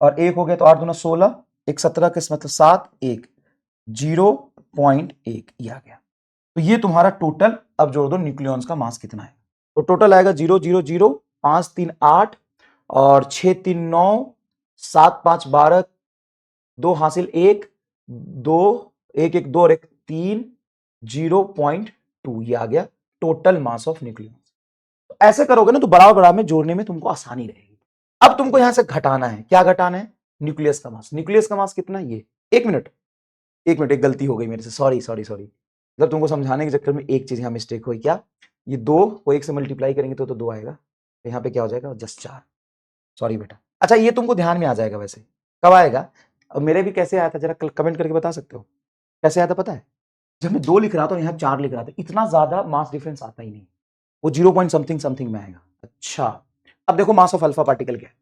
और 1 हो गया, तो 8 दूना 16 1 17 के मतलब 7 1 0.1, ये आ गया। तो ये तुम्हारा टोटल, अब जोड़ दो न्यूक्लियॉन्स का मास कितना है, तो टोटल आएगा 0 0 0 5 3 8 और 6 3 9 7 5 12, 2 हासिल 1 2 1 1 2 और 1 3 0.2, ये आ गया टोटल मास ऑफ न्यूक्लियॉन्स। तो ऐसे करोगे ना तो बराबर बराबर में जोड़ने में तुमको आसानी रहेगी। अब तुमको यहां से घटाना है, क्या घटाना है? न्यूक्लियस का मास। न्यूक्लियस का मास कितना है? ये 1 मिनट, एक गलती हो गई मेरे से, सॉरी सॉरी सॉरी, मतलब तुमको समझाने के चक्कर में एक चीज यहां मिस्टेक हुई। क्या? ये 2 को 1 से मल्टीप्लाई करेंगे तो 2 आएगा, तो यहाँ पे क्या हो जाएगा? जस्ट 4, सॉरी बेटा। अच्छा, ये तुमको ध्यान में आ जाएगा। वैसे कब आएगा? अब मेरे भी कैसे आया था, जरा कमेंट करके बता सकते हो कैसे आया था? पता है, जब मैं 2 लिख रहा था, यहाँ 4 लिख रहा था, इतना ज्यादा मास डिफरेंस आता ही नहीं, वो 0 पॉइंट समथिंग समथिंग में आएगा। अच्छा, अब देखो मास ऑफ अल्फा पार्टिकल क्या है,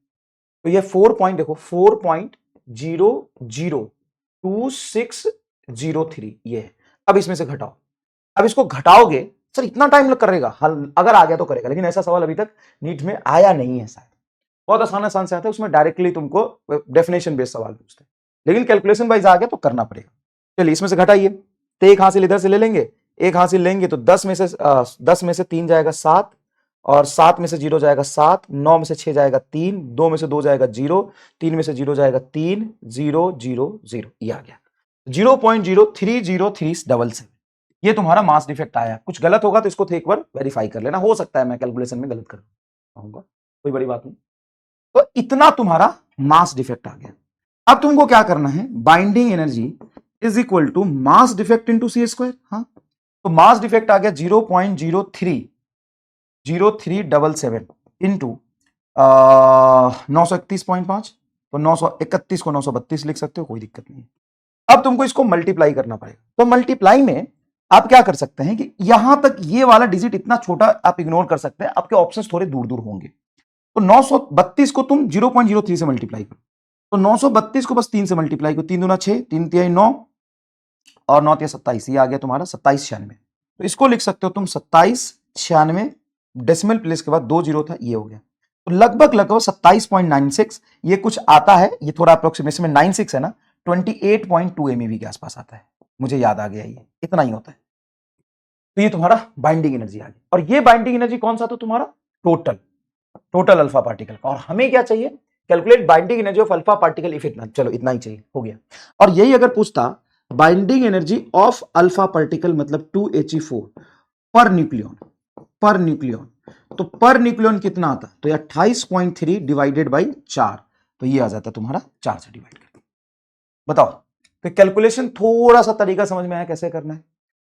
तो ये 4 पॉइंट, देखो 4.002603 ये है। अब इसमें से घटाओ, अब इसको घटाओगे, सर इतना टाइम लग करेगा, हल अगर आ गया तो करेगा, लेकिन ऐसा सवाल अभी तक नीट में आया नहीं है शायद, बहुत आसान आसान से आता है, उसमें डायरेक्टली तुमको डेफिनेशन बेस्ड सवाल पूछते हैं, लेकिन कैलकुलेशन वाइज आ गया तो करना पड़ेगा। चलिए इसमें से घटाइए, तो एक हासिल इधर से ले लेंगे, एक हासिल लेंगे तो 10 में से 3 जाएगा 7, और 7 में से 0 जाएगा 7, 9 में से 6 जाएगा 3, 2 में से 2 जाएगा 0, 3 में से 0 जाएगा 3, 0 0 0, ये आ गया 0.03037। ये तुम्हारा मास डिफेक्ट आया। कुछ गलत होगा तो इसको एक बार वेरीफाई कर लेना, हो सकता है मैं कैलकुलेशन में गलत कर पाऊंगा, कोई बड़ी बात नहीं। तो इतना तुम्हारा मास डिफेक्ट आ गया। अब तुमको क्या करना है? Binding energy is equal to mass defect into C square. हाँ, तो मास डिफेक्ट आ गया 0.0377 इंटू 931.5, तो 931 को 932 लिख सकते हो, कोई दिक्कत नहीं। अब तुमको इसको मल्टीप्लाई करना पड़ेगा, तो मल्टीप्लाई में आप क्या कर सकते हैं कि यहां तक ये वाला डिजिट इतना छोटा आप इग्नोर कर सकते हैं, आपके ऑप्शंस थोड़े दूर दूर होंगे। तो 932 को तुम 0.03 से मल्टीप्लाई करो, तो 932 को बस 3 से मल्टीप्लाई करो, 3 दूना 6, 3 तिहाई 9, और 9 तिहाई 27, ये आ गया तुम्हारा 2796। तो इसको लिख सकते हो तुम 2796, डेसिमल प्लेस के बाद 2 जीरो था, ये हो गया। तो लगभग लगभग 27.96 ये कुछ आता है, ये थोड़ा अप्रोक्सीमेशन में 96 है ना, 28.2 MeV के आसपास आता है, मुझे याद आ गया, ये इतना ही होता है। तो ये तुम्हारा बाइंडिंग एनर्जी आ गई, और ये बाइंडिंग एनर्जी कौन सा था तुम्हारा? टोटल अल्फा पार्टिकल का। और हमें क्या चाहिए? Calculate binding energy of alpha particle if इतना, चलो इतना ही चाहिए, हो गया। और यही अगर पूछता binding energy of alpha particle मतलब 2He4 पर न्यूक्लियन, तो पर न्यूक्लियन कितना आता? तो 28.3 डिवाइडेड बाई 4, तो ये आ जाता तुम्हारा 4 से डिवाइड करके। बताओ, तो कैलकुलेशन थोड़ा सा तरीका समझ में आया कैसे करना है?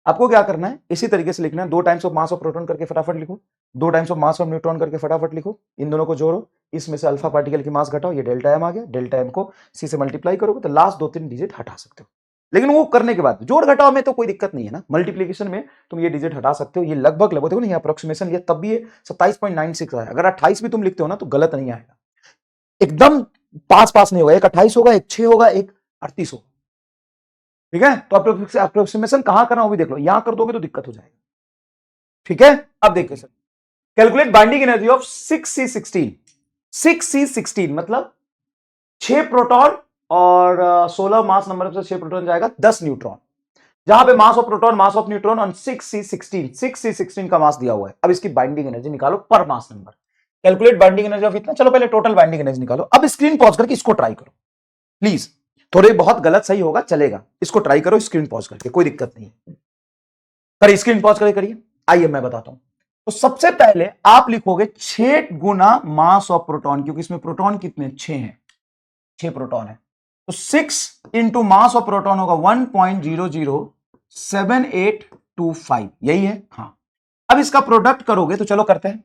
आपको क्या करना है, इसी तरीके से लिखना है, 2 times of mass of proton करके फटाफट लिखो, 2 times of mass of neutron करके फटाफट लिखो, इन दोनों को जोड़ो, इसमें से अल्फा पार्टिकल की मास घटाओ, ये डेल्टा एम आ गया, डेल्टा एम को सी से मल्टीप्लाई करोगे तो लास्ट 2-3 डिजिट हटा सकते हो। लेकिन वो करने के बाद जोड़ घटाओ में तो कोई दिक्कत नहीं है ना, मल्टीप्लीकेशन में तुम ये डिजिट हटा सकते हो। ये लगभग देखो ना, ये अप्रोक्सीमेशन, ये तब भी ये 27.96 आया, अगर 28 भी तुम लिखते हो ना तो गलत नहीं आएगा, एकदम पास नहीं होगा, एक 28 होगा, एक 6 होगा, एक 38 होगा, ठीक है। तो अप्रोक्सीमेशन कहां करना वो भी देख लो, यहां कर दोगे तो दिक्कत हो जाएगा, ठीक है। अब देखिए sir, calculate binding energy of 6C16। 6C16 मतलब 6 प्रोटॉन और 16 मास नंबर से 6 प्रोटॉन जाएगा 10 न्यूट्रॉन, जहां पे मास of proton mass of neutron और 6C16 का मास दिया हुआ है। अब इसकी बाइंडिंग एनर्जी निकालो पर mass number, calculate binding energy of इतना। चलो पहले टोटल बाइंडिंग एनर्जी निकालो। अब स्क्रीन पॉज करके इसको ट्राई करो प्लीज, थोड़े बहुत गलत सही होगा चलेगा, इसको ट्राई करो स्क्रीन पॉज करके, कोई दिक्कत नहीं है। करिए स्क्रीन पॉज करके करिए, आइए मैं बताता हूं। तो सबसे पहले आप लिखोगे 6 गुना मास ऑफ प्रोटॉन, क्योंकि इसमें प्रोटॉन कितने 6 हैं, 6 प्रोटॉन है। तो 6 इंटू मास ऑफ प्रोटॉन होगा 1.007825, यही है। हाँ, अब इसका प्रोडक्ट करोगे तो चलो करते हैं।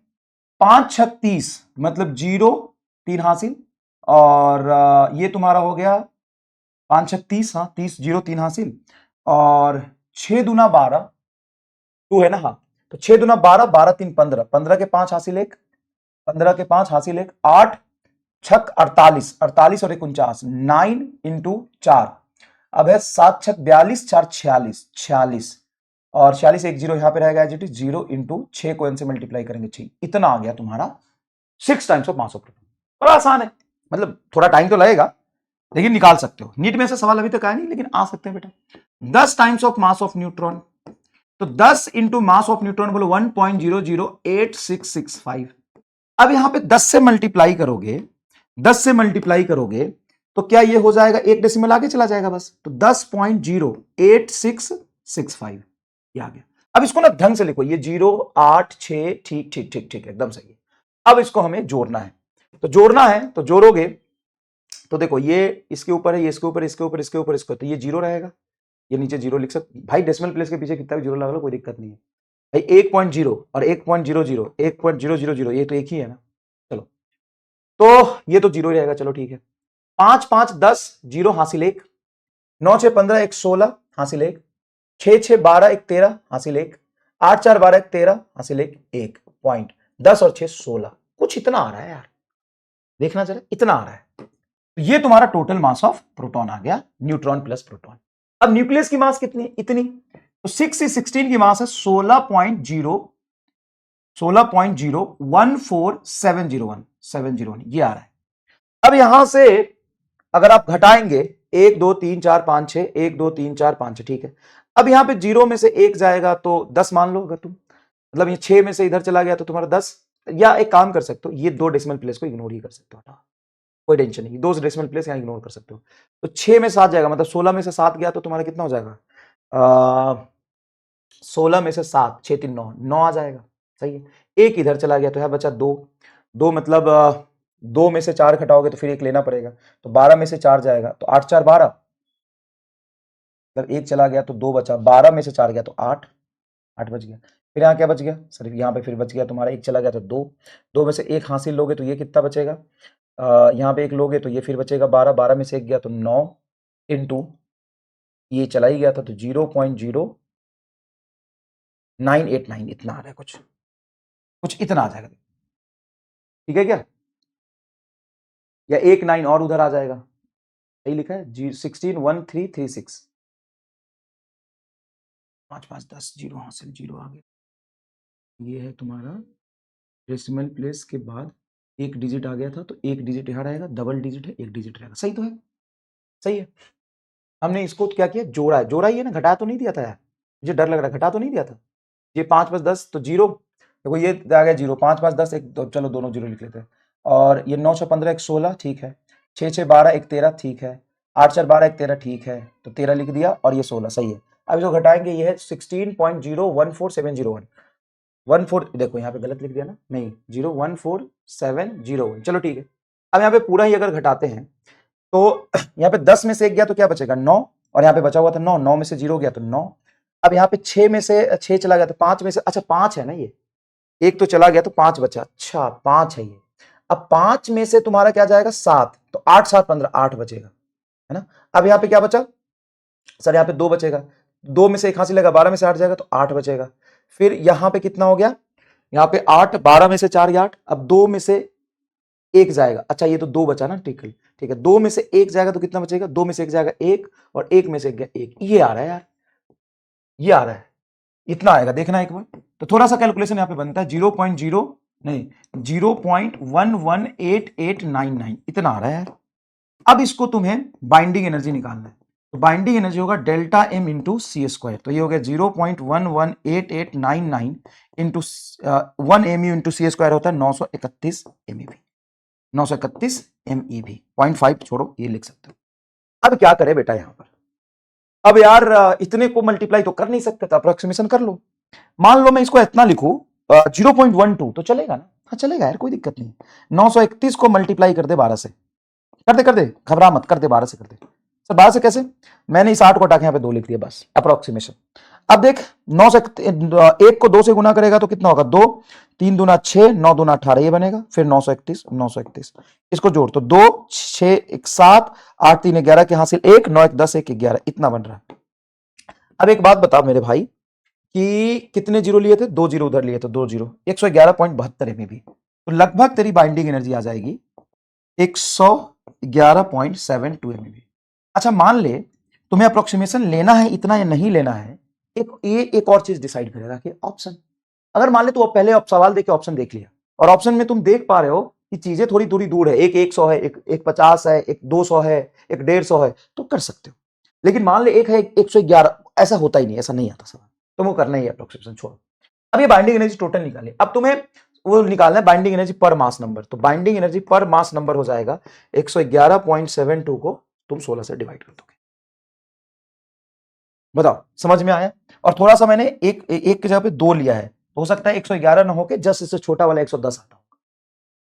5 6 30 मतलब 0 3 हासिल, और ये तुम्हारा हो गया 5 6 30, हाँ 30 0 3 हासिल, और 6 दूना 12 2 है ना, हाँ तो 6 दूना 12 12 3 15, 15 के 5 हासिल 1, 15 के 5 हासिल 1, 8 छक 48, 48 और 1 49, 9 इंटू 4, अब है 7 छक 42, 4 46, 46, और 46 एक जीरो यहां पे रहेगा एज इट इज, 0 इंटू 6 को n से मल्टीप्लाई करेंगे 6, इतना आ गया तुम्हारा 6 times of mass of proton. बड़ा आसान है, मतलब थोड़ा टाइम तो लगेगा लेकिन निकाल सकते हो। नीट में से सवाल अभी तक आया नहीं लेकिन आ सकते हैं बेटा। 10 times of mass of neutron, तो 10 इंटू मास ऑफ न्यूट्रॉन बोलो 1.008665। अब यहां पे 10 से मल्टीप्लाई करोगे, 10 से मल्टीप्लाई करोगे तो क्या ये हो जाएगा, एक डेसिमल आगे चला जाएगा बस, तो 10.08665 ये आ गया। अब इसको ना ढंग से लिखो, ये 0 8 6, ठीक ठीक ठीक ठीक एकदम सही है। अब इसको हमें जोड़ना है, तो जोड़ना है तो जोड़ोगे तो देखो ये इसके ऊपर है, ये इसके ऊपर, इसके ऊपर, इसके ऊपर, इसके ऊपर, तो ये 0 रहेगा, ये नीचे 0 लिख सकते भाई, डेसिमल प्लेस के पीछे कितना भी 0 लगा लो कोई दिक्कत नहीं है भाई। 1.0 और 1.00, 1.000 ये तो एक ही है ना, चलो तो ये तो 0 रहेगा, चलो ठीक है। 5 5 10 0 हासिल 1, 9 6 15 1 16 हासिल 1, 6 6 12 1 13 हासिल 1, 8 4 12 1 13 हासिल 1, 1 पॉइंट, 10 और 6 16, कुछ इतना आ रहा है यार, देखना जरा इतना आ रहा है। तो ये तुम्हारा टोटल मास ऑफ प्रोटॉन आ गया, न्यूट्रॉन प्लस प्रोटॉन। अब न्यूक्लियस की मास कितनी, इतनी, तो 6 से 16 की मास है 16.014701 ये आ रहा है। अब यहां से अगर आप घटाएंगे 1 2 3 4 5 6, 1 2 3 4 5 6, ठीक है। अब यहां पे 0 में से 1 जाएगा तो 10 मान लो, अगर तुम मतलब ये 6 में से इधर चला गया तो तुम्हारा 10, या एक काम कर सकते हो, ये 2 डेसिमल प्लेस को इग्नोर ही कर सकते हो, कोई टेंशन नहीं, 2 डेसिमल प्लेस यहां इग्नोर कर सकते हो। तो 6 में 7 जाएगा, मतलब 16 में से 7 गया तो तुम्हारा कितना हो जाएगा, 16 में से 7, 6 3 9, 9 आ जाएगा, सही है। एक इधर चला गया तो यहां बचा 2, 2 मतलब 2 में से 4 घटाओगे तो फिर एक लेना पड़ेगा, तो 12 में से 4 जाएगा तो 8 4 12, मतलब एक चला गया तो 2 बचा, 12 में से 4 गया तो 8, 8 बच गया। फिर यहाँ क्या बच गया, सिर्फ यहाँ पे फिर बच गया तुम्हारा, एक चला गया तो 2, 2 में से एक हासिल लोगे तो ये कितना बचेगा, यहाँ पे एक लोगे तो ये फिर बचेगा 12, 12 में से एक गया तो 9 इंटू ये चला ही गया था तो 0.0989 इतना आ रहा है, कुछ इतना आ जाएगा, ठीक है क्या, या एक 9 और उधर आ जाएगा, सही लिखा है 161336, 5 5 10 0 हासिल 0 आ गया। ये है तुम्हारा डेसिमल प्लेस के बाद एक डिजिट आ गया था, तो एक डिजिट यहाँ रहेगा, डबल डिजिट है, एक डिजिट रहेगा, सही तो है, सही है। हमने इसको क्या किया, जोड़ा है, जोड़ा ही है ना, घटा तो नहीं दिया था यार, मुझे डर लग रहा है, घटा तो नहीं दिया था। ये 5 5 10 तो 0, देखो ये आ गया 0, 5 5 10 एक, तो चलो दोनों 0 लिख लेते हैं, और ये 9 6 15 1 16, ठीक है, 6 6 12 1 13, ठीक है, 8 4 12 1 13, ठीक है, तो 13 लिख दिया, और ये 16, सही है। अब जो घटाएंगे ये है 16.014701, 14, देखो यहाँ पे गलत लिख दिया ना, नहीं 014701, चलो ठीक है। अब यहाँ पे पूरा ही अगर घटाते हैं तो यहाँ पे 10 में से एक गया तो क्या बचेगा 9, और यहाँ पे बचा हुआ था 9, 9 में से 0 गया तो 9। अब यहाँ पे 6 में से 6 चला गया तो 5 में से, अच्छा 5 है ना, ये एक तो चला गया तो 5 बचा, अच्छा 5 है ये। अब 5 में से तुम्हारा क्या जाएगा 7, तो 8 7 15, 8 बचेगा, है ना। अब यहाँ पे क्या बचा सर, यहाँ पे 2 बचेगा, 2 में से एक हासिल लगा, 12 में से 8 जाएगा तो 8 बचेगा। फिर यहाँ पे कितना हो गया, यहाँ पे 8, 12 में से 4 8, अब 2 में से एक जाएगा, अच्छा ये तो 2 बचा ना, ठीक है ठीक है, 2 में से एक जाएगा तो कितना बचेगा, 2 में से एक जाएगा 1, और 1 में से गया 1, ये आ रहा है यार, ये आ रहा है, इतना आएगा, देखना एक बार। तो थोड़ा सा कैलकुलेशन यहाँ पे बनता है, 0.0 नहीं 0.118899 इतना आ रहा है यार। अब इसको तुम्हें बाइंडिंग एनर्जी निकालना है, तो बाइंडिंग एनर्जी होगा डेल्टा एम इंटू सी स्क्वायर, तो ये हो गया 0.118899 इंटू 1 एमयू इंटू सी स्क्वायर होता है 931 एमईवी, 931 एमईवी, 0.5 छोड़ो ये लिख सकते हो। अब क्या करें बेटा यहां पर, अब यार इतने को मल्टीप्लाई तो कर नहीं सकते, तो अप्रोक्सीमेशन कर लो। मान लो मैं इसको इतना लिखूं 0.12 तो चलेगा ना? हाँ चलेगा यार, कोई दिक्कत नहीं। 931 को मल्टीप्लाई कर दे 12 से, कर दे, घबरा मत, कर दे 12 से कर दे। सर 12 से कैसे? मैंने इस 8 को हटा के यहाँ पे 2 लिख दिया बस, अप्रोक्सीमेशन। अब देख 9 से 1 को 2 से गुना करेगा तो कितना होगा? 2, 3 दूना 6, 9 दूना 18, ये बनेगा। फिर 931, इसको जोड़ तो 2, 6, 1, 7, 8, 3, 11 के हासिल 1, 9, 1, 10, 1, 11, इतना बन रहा है। अब एक बात बता मेरे भाई कि कितने जीरो लिए थे? 2 जीरो उधर लिए थे, 2 जीरो, 111.72 में भी, तो लगभग तेरी बाइंडिंग एनर्जी आ जाएगी 111.72 MeV। अच्छा मान ले तुम्हें अप्रोक्सीमेशन लेना है इतना या नहीं लेना है, एक और चीज डिसाइड करेगा कि ऑप्शन। अगर मान ले तू पहले सवाल देके ऑप्शन देख लिया और ऑप्शन में तुम देख पा रहे हो कि चीजें थोड़ी थोड़ी दूर है, एक 100 है, एक 50 है, एक 200 है, एक 150 है, तो कर सकते हो। लेकिन मान ले एक है 111, ऐसा होता ही नहीं, ऐसा नहीं आता सवाल, तो वो करना ही है अप्रोक्सीमेशन, छोड़ो। अब ये बाइंडिंग एनर्जी टोटल निकाले, अब तुम्हें वो निकालना है binding energy per mass number. तो binding energy per mass number हो जाएगा 111.72 को तुम 16 से डिवाइड कर दोगे। बताओ समझ में आया? और थोड़ा सा मैंने एक की जगह पे 2 लिया है, हो सकता है 111 ना होके जस्ट इससे छोटा वाला 110 आता होगा,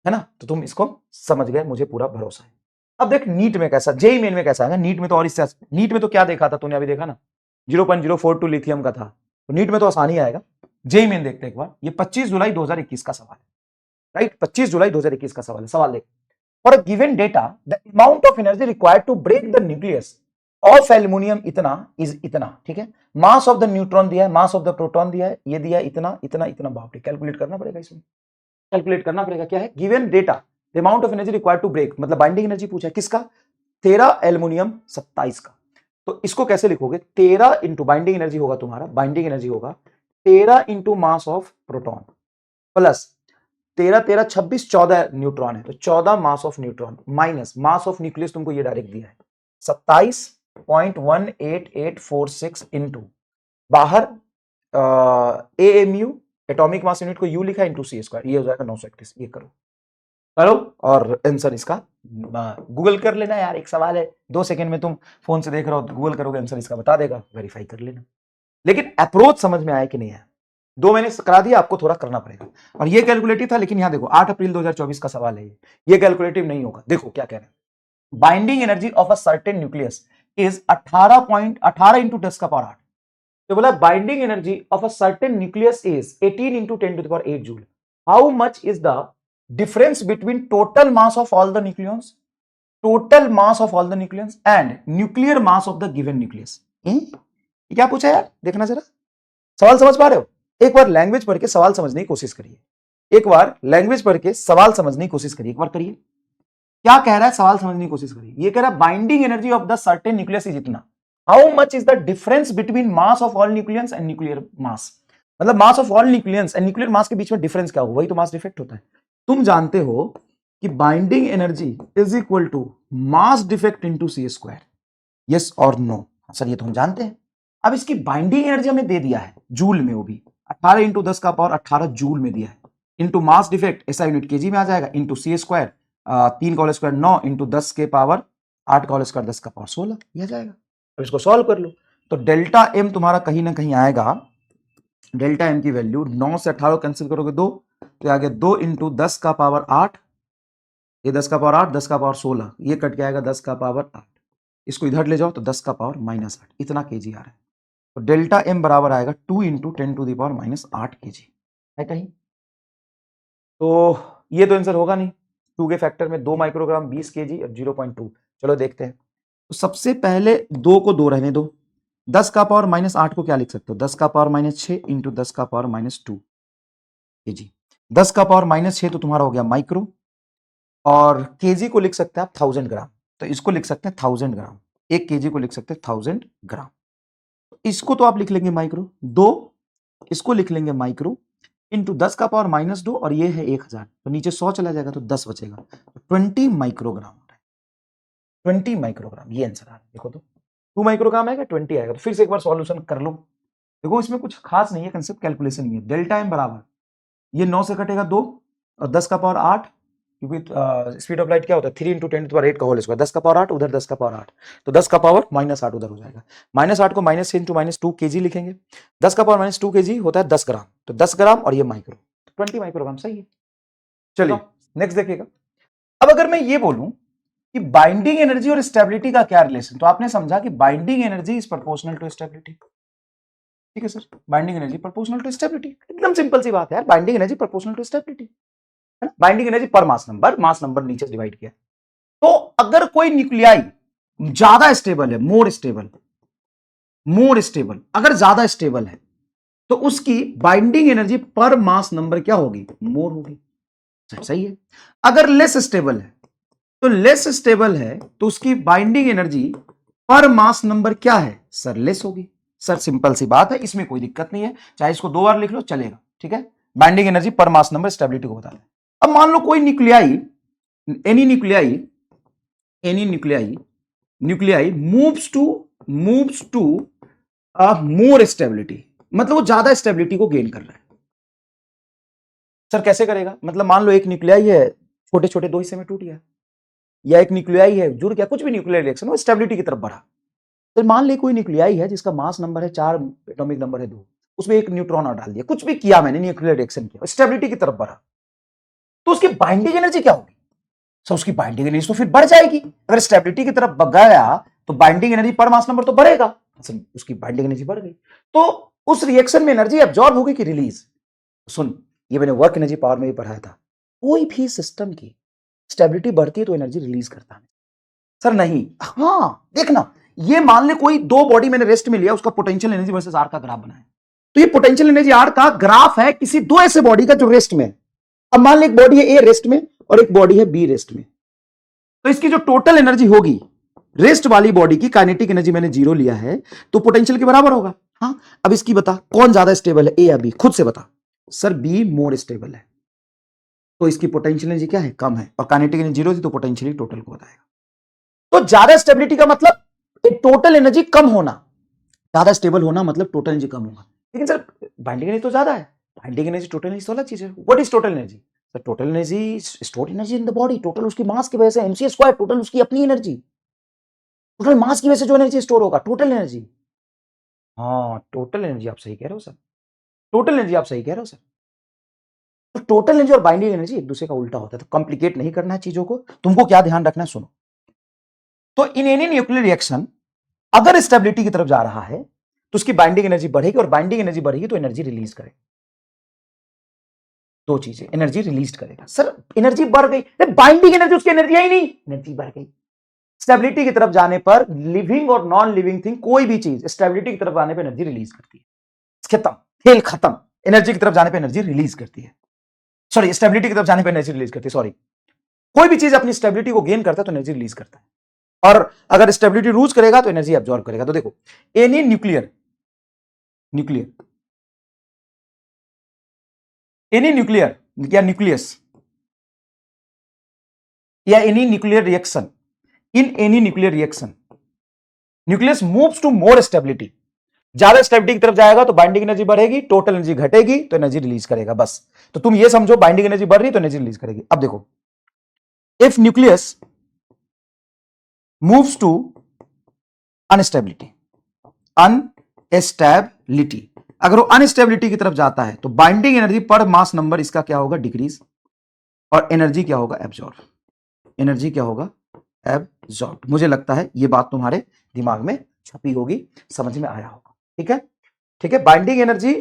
है ना? तो तुम इसको समझ गए, मुझे पूरा भरोसा है। अब देख नीट में कैसा, जेई मेन में कैसा है। नीट में तो और इससे, नीट में तो क्या देखा था तूने? अभी देखा ना, 0.042 लिथियम का था, तो नीट में तो आसानी आएगा। जेई मेन देखते एक बार, ये 25 जुलाई 2021 का सवाल है, राइट? 25 जुलाई 2021 का सवाल है। सवाल देख, for a given data the amount of energy required to break the nucleus of aluminium इतना इज इतना, ठीक है? मास ऑफ द न्यूट्रॉन दिया है, मास ऑफ द प्रोटॉन दिया है, ये दिया इतना इतना इतना। बाप रे, कैलकुलेट करना पड़ेगा, इसमें कैलकुलेट करना पड़ेगा। क्या है? Given data the amount of energy required to break, मतलब बाइंडिंग एनर्जी पूछा है किसका? 13 एल्यूमिनियम 27 का। तो इसको कैसे लिखोगे? 13 इंटू बाइंडिंग एनर्जी होगा तुम्हारा, बाइंडिंग एनर्जी होगा 13 into mass of proton plus 13 13 26 14 neutron है, तो 14 मास of neutron minus mass of nucleus तुमको ये डायरेक्ट दिया है 27.18846 इंटू बाहर AMU एटॉमिक मास यूनिट को U लिखा इंटू C², ये हो जाएगा 931। ये करो और आंसर इसका गूगल कर लेना यार। एक सवाल है, 2 सेकंड में तुम फोन से देख रहे हो, गूगल करोगे आंसर इसका बता देगा, वेरीफाई कर लेना। लेकिन अप्रोच समझ में आया कि नहीं है? 2 मैंने करा दिया, आपको थोड़ा करना पड़ेगा। और ये कैलकुलेटिव था, लेकिन यहां देखो 8 अप्रैल 2024 का सवाल है, ये कैलकुलेटिव नहीं होगा। देखो क्या कह रहे हैं, binding energy of a certain nucleus is 18 into 10 का पावर 8। तो बोला binding energy of a certain nucleus is 18 into 10 to the power 8 joule. How much is the difference between total mass of all the nucleons and nuclear mass of the given nucleus? ये क्या पूछा यार? देखना जरा, सवाल समझ पा रहे हो? एक बार लैंग्वेज पढ़ के सवाल समझने की कोशिश करिए, एक बार लैंग्वेज पढ़ के सवाल समझने की कोशिश करिए, एक बार करिए। क्या कह रहा है? सवाल समझने की कोशिश करिए। ये कह रहा है binding energy of the certain nucleus is इतना। How much is the difference between mass of all nucleons and nuclear mass? मतलब mass of all nucleons and nuclear mass के बीच में डिफरेंस क्या होगा? वही तो मास डिफेक्ट होता है। तुम जानते हो कि binding energy is equal to mass defect into C², yes और नो? सर ये तो हम जानते हैं। अब इसकी बाइंडिंग एनर्जी हमें दे दिया है जूल में, वो भी 18 इंटू 10 का पावर 18 जूल में दिया है, इंटू मास डिफेक्ट ऐसा यूनिट केजी में आ जाएगा, इंटू C², 3 का होल स्क्वायर 9 इंटू 10 के पावर 8 का होल स्क्वायर 10 का पावर 16, यह जाएगा। अब इसको सॉल्व कर लो तो डेल्टा एम तुम्हारा कहीं ना कहीं आएगा। डेल्टा एम की वैल्यू 9 से 18 कैंसिल करोगे 2, तो आगे 2 इंटू 10 का पावर 8, ये 10 का पावर 8, 10 का पावर 16, ये कट के आएगा 10 का पावर 8, इसको इधर ले जाओ तो 10 का पावर -8, इतना केजी आ रहा है। तो डेल्टा एम बराबर आएगा 2 into 10 to the power -8 KG, है कहीं? तो ये तो आंसर होगा नहीं, 2 के फैक्टर में 2 माइक्रोग्राम 20 केजी और 0.2। चलो देखते हैं। तो सबसे पहले 2 को 2 रहने दो, 10 का पावर -8 को क्या लिख सकते हो? 10 का पावर -6 इंटू 10 का पावर -2 केजी। 10 का पावर -6 तो तुम्हारा हो गया माइक्रो, और केजी को लिख सकते हैं आप 1000 ग्राम, तो इसको लिख सकते हैं 1000 ग्राम, 1 केजी को लिख सकते हैं 1000 ग्राम। इसको तो आप लिख लेंगे माइक्रो, 2 इसको लिख लेंगे माइक्रो, इंटू 10 का पावर -2 और ये है 1000, तो नीचे 100 चला जाएगा तो 10 बचेगा, 20 माइक्रोग्राम, 20 माइक्रोग्राम ये आंसर आ रहा है। देखो तो 2 माइक्रोग्राम आएगा, 20 आएगा। तो फिर से एक बार सॉल्यूशन कर लो। देखो इसमें कुछ खास नहीं है, कंसेप्ट कैलकुलेशन ही है। डेल्टा एम बराबर, ये 9 से कटेगा 2 और 10 का पावर 8, क्योंकि स्पीड ऑफ लाइट क्या होता है 3 इंटू 10 टू द पावर 8 का होल स्क्वायर, 10 का पावर 8 उधर 10 का पावर 8, तो 10 का पावर -8 उधर हो जाएगा। -8 को -6 इंटू -2 केजी लिखेंगे, 10 का पावर -2 केजी होता है 10 ग्राम, तो 10 ग्राम और ये माइक्रो, 20 माइक्रोग्राम, सही है। चलिए नेक्स्ट देखिएगा। अब अगर मैं ये बोलूं कि बाइंडिंग एनर्जी और स्टेबिलिटी का क्या रिलेशन, तो आपने समझा कि binding energy is proportional to stability. ठीक है sir, binding energy proportional to stability, एकदम सिंपल सी बात है यार, binding energy proportional to stability है ना। Binding energy per mass number नीचे डिवाइड किया। तो अगर कोई न्यूक्लियाई ज्यादा स्टेबल है, मोर स्टेबल, अगर ज्यादा स्टेबल है तो उसकी binding energy per mass number क्या होगी, मोर होगी। सही है। अगर लेस स्टेबल है तो उसकी binding energy per mass number क्या है सर, लेस होगी। सर सिंपल सी बात है, इसमें कोई दिक्कत नहीं है, चाहे इसको 2 बार लिख लो चलेगा। ठीक है, binding energy per mass number stability को बताते हैं। अब मान लो कोई nuclei moves to more stability, मतलब वो ज्यादा स्टेबिलिटी को गेन कर रहा है। सर कैसे करेगा, मतलब मान लो एक न्यूक्लियाई है, छोटे छोटे 2 हिस्से में टूट गया, या एक न्यूक्लियाई है जुड़ गया, कुछ भी न्यूक्लियर रिएक्शन वो स्टेबिलिटी की तरफ बढ़ा। तो मान ले कोई न्यूक्लियाई है जिसका मास नंबर है 4, एटॉमिक नंबर है 2, उसमें एक न्यूट्रॉन और डाल दिया, कुछ भी किया मैंने, न्यूक्लियर रिएक्शन किया, स्टेबिलिटी की तरफ बढ़ा, तो उसकी बाइंडिंग एनर्जी क्या होगी सर, उसकी बाइंडिंग एनर्जी तो फिर बढ़ जाएगी। अगर स्टेबिलिटी की तरफ गया तो binding energy per mass number तो बढ़ेगा, उसकी बाइंडिंग एनर्जी बढ़ गई, तो उस रिएक्शन में एनर्जी एब्जॉर्ब होगी कि रिलीज। सुन, ये मैंने वर्क एनर्जी पावर में भी पढ़ाया था, कोई भी सिस्टम की स्टेबिलिटी बढ़ती है तो एनर्जी रिलीज करता है। सर नहीं, हां देखना, ये मान ले कोई 2 बॉडी मैंने रेस्ट में लिया, उसका पोटेंशियल एनर्जी वर्सेस आर का ग्राफ बनाया, तो ये पोटेंशियल एनर्जी आर का ग्राफ है किसी 2 ऐसे बॉडी का जो रेस्ट में। अब मान ले एक बॉडी है ए रेस्ट में और एक बॉडी है बी रेस्ट में, तो इसकी जो टोटल एनर्जी होगी रेस्ट वाली बॉडी की, काइनेटिक एनर्जी मैंने 0 लिया है, तो पोटेंशियल के बराबर होगा। हाँ, अब इसकी बता कौन ज्यादा स्टेबल है, ए या बी, खुद से बता। सर बी मोर स्टेबल है, तो इसकी पोटेंशियल एनर्जी क्या है, कम है, और काइनेटिक एनर्जी 0 थी तो पोटेंशियल टोटल को बताएगा। तो ज्यादा स्टेबिलिटी का मतलब टोटल एनर्जी कम होना, ज्यादा स्टेबल होना मतलब टोटल एनर्जी कम होगा। लेकिन सर बाइंडिंग एनर्जी तो ज्यादा है, बाइंडिंग एनर्जी टोटल एनर्जी तो अलग चीज है। What is total energy sir, total energy stored energy in the body, total उसकी मास की वजह से, एमसी स्क्वायर, टोटल उसकी अपनी एनर्जी, टोटल मास की वजह से जो एनर्जी स्टोर होगा, टोटल एनर्जी। हाँ टोटल एनर्जी आप सही कह रहे हो सर, टोटल एनर्जी आप सही कह रहे हो सर। तो टोटल एनर्जी और बाइंडिंग एनर्जी एक दूसरे का उल्टा होता है, तो कॉम्प्लिकेट नहीं करना है चीजों को, तुमको क्या ध्यान रखना है सुनो। तो इन एनी न्यूक्लियर रिएक्शन अगर स्टेबिलिटी की तरफ जा रहा है तो उसकी बाइंडिंग एनर्जी बढ़ेगी, और बाइंडिंग एनर्जी बढ़ेगी तो एनर्जी रिलीज करेगा। 2 चीजें, एनर्जी रिलीज करेगा। सर एनर्जी बढ़ गई, बाइंडिंग एनर्जी उसकी एनर्जी है ही नहीं, एनर्जी बढ़ गई। स्टेबिलिटी की तरफ जाने पर लिविंग और नॉन लिविंग थिंग, कोई भी चीज स्टेबिलिटी की तरफ जाने पर एनर्जी रिलीज करती है, खत्म, खेल खत्म। एनर्जी की तरफ जाने पर एनर्जी रिलीज करती है, सॉरी स्टेबिलिटी की तरफ जाने पर एनर्जी रिलीज करती है, सॉरी, कोई भी चीज अपनी स्टेबिलिटी को गेन करता है तो एनर्जी रिलीज करता है, और अगर स्टेबिलिटी लूज करेगा तो एनर्जी एब्जॉर्ब करेगा। तो देखो एनी न्यूक्लियर या न्यूक्लियस या any nuclear reaction, in any nuclear reaction nucleus moves to more stability, ज्यादा स्टेबिलिटी की तरफ जाएगा तो बाइंडिंग एनर्जी बढ़ेगी, टोटल एनर्जी घटेगी तो एनर्जी रिलीज करेगा। बस, तो तुम ये समझो बाइंडिंग एनर्जी बढ़ रही तो एनर्जी रिलीज करेगी। अब देखो, if nucleus moves to unstability, अगर वो अनस्टेबिलिटी की तरफ जाता है तो binding energy per mass number इसका क्या होगा, डिक्रीज, और एनर्जी क्या होगा, एब्जॉर्ब। एनर्जी क्या होगा, एब्जॉर्ब। मुझे लगता है ये बात तुम्हारे दिमाग में छपी होगी, समझ में आया होगा। ठीक है, ठीक है। बाइंडिंग एनर्जी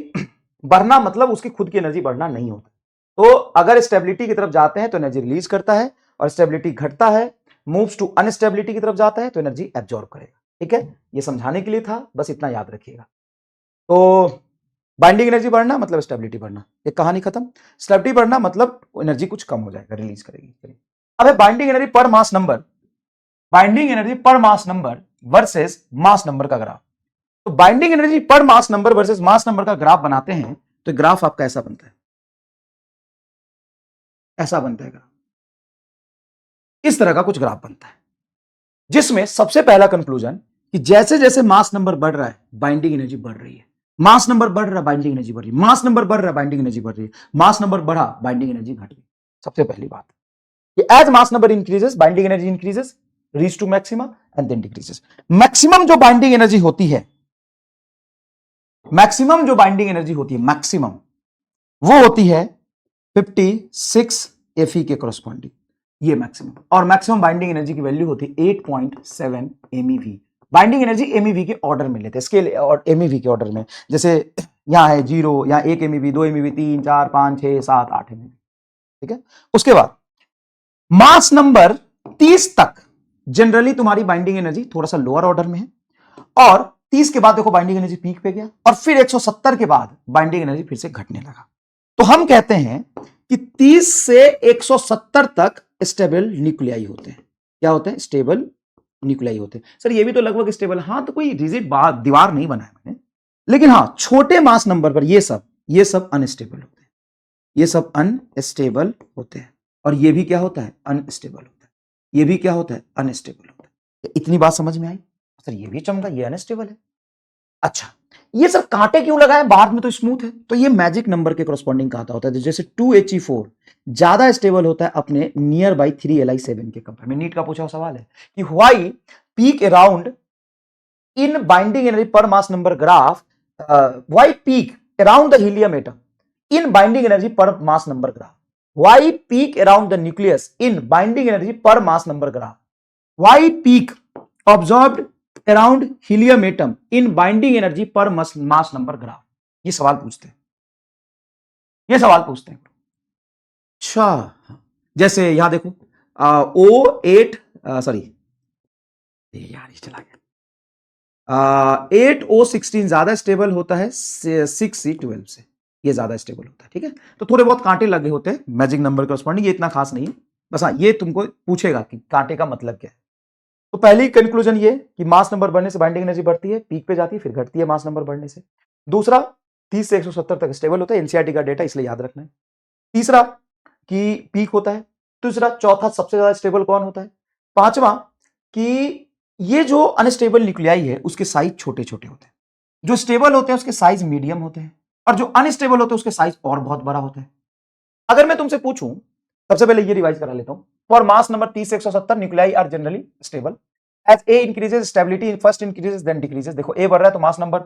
बढ़ना मतलब उसकी खुद की एनर्जी बढ़ना नहीं होता, तो अगर स्टेबिलिटी की तरफ जाते हैं तो एनर्जी रिलीज करता है, और स्टेबिलिटी घटता है, मूव्स टू अनस्टेबिलिटी की तरफ जाता है तो एनर्जी एब्जॉर्ब करेगा। ठीक है, ये समझाने के लिए था, बस इतना याद रखिएगा। तो बाइंडिंग एनर्जी बढ़ना मतलब स्टेबिलिटी बढ़ना, एक कहानी खत्म। स्टेबिलिटी बढ़ना मतलब एनर्जी कुछ कम हो जाएगा, रिलीज करेगी। अब है binding energy per mass number versus mass number का ग्राफ। तो binding energy per mass number versus mass number का ग्राफ बनाते हैं तो ग्राफ आपका ऐसा बनता है, ऐसा बनता है ग्राफ, इस तरह का कुछ ग्राफ बनता है, जिसमें सबसे पहला कंक्लूजन कि जैसे जैसे मास नंबर बढ़ रहा है बाइंडिंग एनर्जी बढ़ रही है, मास नंबर बढ़ रहा है बाइंडिंग एनर्जी बढ़ रही है, मास नंबर बढ़ रहा है बाइंडिंग एनर्जी बढ़ रही है, मास नंबर बढ़ा बाइंडिंग एनर्जी घट गई। सबसे पहली बात कि as mass number increases binding energy increases, reach to maxima and then decreases. Maximum जो बाइंडिंग एनर्जी होती है, मैक्सिमम वो होती है 56 Fe के कॉरस्पॉन्डिंग, ये मैक्सिमम। और मैक्सिमम बाइंडिंग एनर्जी की वैल्यू होती है 8.7 MeV। बाइंडिंग एनर्जी MeV के ऑर्डर में लेते हैं, स्केल और MeV के ऑर्डर में, जैसे यहां है 0, यहां 1 MeV, 2 MeV, 3, 4, 5, 6, 7, 8 MeV, ठीक है। उसके बाद मास नंबर 30 तक जनरली तुम्हारी बाइंडिंग एनर्जी थोड़ा सा लोअर ऑर्डर में है, और 30 के बाद देखो बाइंडिंग एनर्जी पीक पे गया, और फिर 170 के बाद बाइंडिंग एनर्जी फिर से घटने लगा। तो हम कहते हैं कि 30 से 170 तक स्टेबल न्यूक्लियाई होते हैं। क्या होते हैं? स्टेबल न्यूक्लियाई होते हैं। सर ये भी तो लगभग स्टेबल, हाँ, तो कोई रिजिड दीवार नहीं बनाया मैंने, लेकिन हाँ छोटे मास नंबर पर ये सब अनस्टेबल होते हैं, ये सब अनस्टेबल होते हैं। और ये भी क्या होता है? अनस्टेबल होता है। ये भी क्या होता है? अनस्टेबल होता है। इतनी बात समझ में आई? सर ये भी चमका, ये अनस्टेबल है। अच्छा, ये सर कांटे क्यों लगाए? बाद में तो स्मूथ है। तो ये मैजिक नंबर के करस्पॉन्डिंग कहा होता है। जैसे 2He4 ज्यादा स्टेबल होता है अपने नियर बाई 3Li7 के कंपेयर में। नीट का पूछा हुआ सवाल है कि why peak around in binding energy per mass number graph, why peak around the helium atom in binding energy per mass number graph, why peak around the nucleus in binding energy per mass number graph, why peak observed around helium atom in binding energy per mass number graph. ये सवाल पूछते हैं, ये सवाल पूछते हैं। अच्छा, जैसे यहां देखो O8, सॉरी यार ये चला गया, 8O16 ज्यादा स्टेबल होता है 6C12 से, ये ज्यादा स्टेबल होता है, ठीक है। तो थोड़े बहुत कांटे लगे होते हैं मैजिक नंबर करस्पॉन्डिंग, ये इतना खास नहीं है, बस हाँ ये तुमको पूछेगा कि कांटे का मतलब क्या है। तो पहली कंक्लूजन ये कि मास नंबर बढ़ने से बाइंडिंग एनर्जी बढ़ती है, पीक पे जाती है, फिर घटती है मास नंबर बढ़ने से। दूसरा, 30 से 170 तक स्टेबल होता है, एनसीईआरटी का डेटा, इसलिए याद रखना है। तीसरा कि पीक होता है। तीसरा, चौथा सबसे ज्यादा स्टेबल कौन होता है। पांचवा कि ये जो अनस्टेबल न्यूक्लियाई है उसके साइज छोटे छोटे होते हैं, जो स्टेबल होते हैं उसके साइज मीडियम होते हैं, और जो अनस्टेबल होते हैं उसके साइज और बहुत बड़ा होता है। अगर मैं तुमसे पूछूं, सबसे पहले ये रिवाइज करा लेता हूं, फॉर मास नंबर 30 से 170 nuclei are generally stable, as A increases stability first increases then decreases. देखो ए बढ़ रहा है तो मास नंबर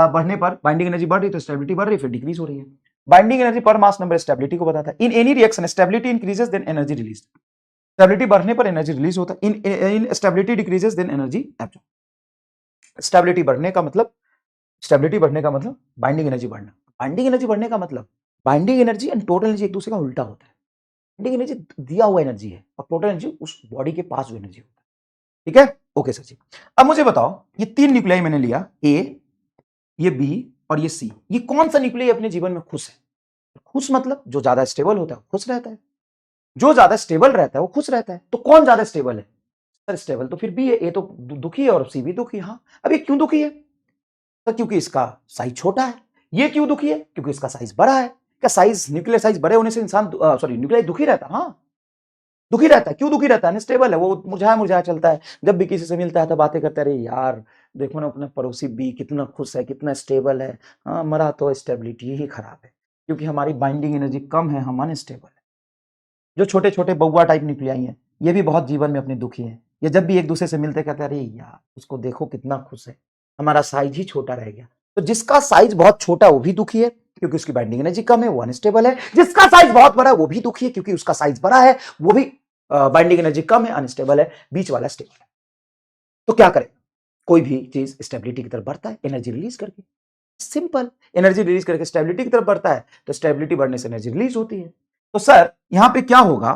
बढ़ने पर बाइंडिंग एनर्जी बढ़ रही है तो स्टेबिलिटी बढ़ रही है, फिर डिक्रीज हो रही है। Binding energy per mass number stability को बताता है। In any reaction stability increases then energy release, stability बढ़ने पर एनर्जी रिलीज होता है। In stability decreases then energy absorb. Stability बढ़ने का मतलब बाइंडिंग एनर्जी बढ़ना, बाइंडिंग एनर्जी बढ़ने का मतलब binding energy and total energy एक दूसरे का उल्टा होता है। बाइंडिंग एनर्जी दिया हुआ एनर्जी है और टोटल एनर्जी उस बॉडी के पास जो एनर्जी होता है, ठीक है। ओके सर जी, अब मुझे बताओ ये तीन न्यूक्लियाई मैंने लिया, ए, ये बी और ये सी, ये कौन सा न्यूक्लियाई अपने जीवन में खुश है? खुश मतलब जो ज्यादा स्टेबल होता है वो खुश रहता है, जो ज्यादा स्टेबल रहता है वो खुश रहता है। तो कौन ज्यादा स्टेबल है? सर स्टेबल तो फिर बी है, ए तो दुखी है और सी भी दुखी है। हाँ, अब ये क्यों दुखी है? तो क्योंकि इसका साइज छोटा है। ये क्यों दुखी है? क्योंकि इसका साइज बड़ा है। क्या साइज, न्यूक्लियर साइज बड़े होने से इंसान न्यूक्लियर दुखी रहता है? हाँ दुखी रहता है। क्यों दुखी रहता है? अनस्टेबल है, वो मुरझाया मुरझाया चलता है। जब भी किसी से मिलता है तो बातें करता है, अरे यार देखो ना अपना पड़ोसी बी कितना खुश है, कितना स्टेबल है। हाँ, हमारा तो स्टेबिलिटी ही खराब है क्योंकि हमारी बाइंडिंग एनर्जी कम है, हम अनस्टेबल है। जो छोटे छोटे बउआ टाइप न्यूक्लियाई हैं ये भी बहुत जीवन में अपने दुखी हैं। ये जब भी एक दूसरे से मिलते कहते हैं, अरे यार उसको देखो कितना खुश है, हमारा साइज ही छोटा रह गया। तो जिसका साइज बहुत छोटा वो भी दुखी है क्योंकि उसकी बाइंडिंग एनर्जी कम है, वो अनस्टेबल है। जिसका साइज बहुत बड़ा है वो भी दुखी है क्योंकि उसका साइज बड़ा है, वो भी बाइंडिंग एनर्जी कम है, अनस्टेबल है। बीच वाला स्टेबल है। तो क्या करें? कोई भी चीज स्टेबिलिटी की तरफ बढ़ता है एनर्जी रिलीज करके, सिंपल। एनर्जी रिलीज करके स्टेबिलिटी की तरफ बढ़ता है तो स्टेबिलिटी बढ़ने से एनर्जी रिलीज होती है। तो सर यहां पे क्या होगा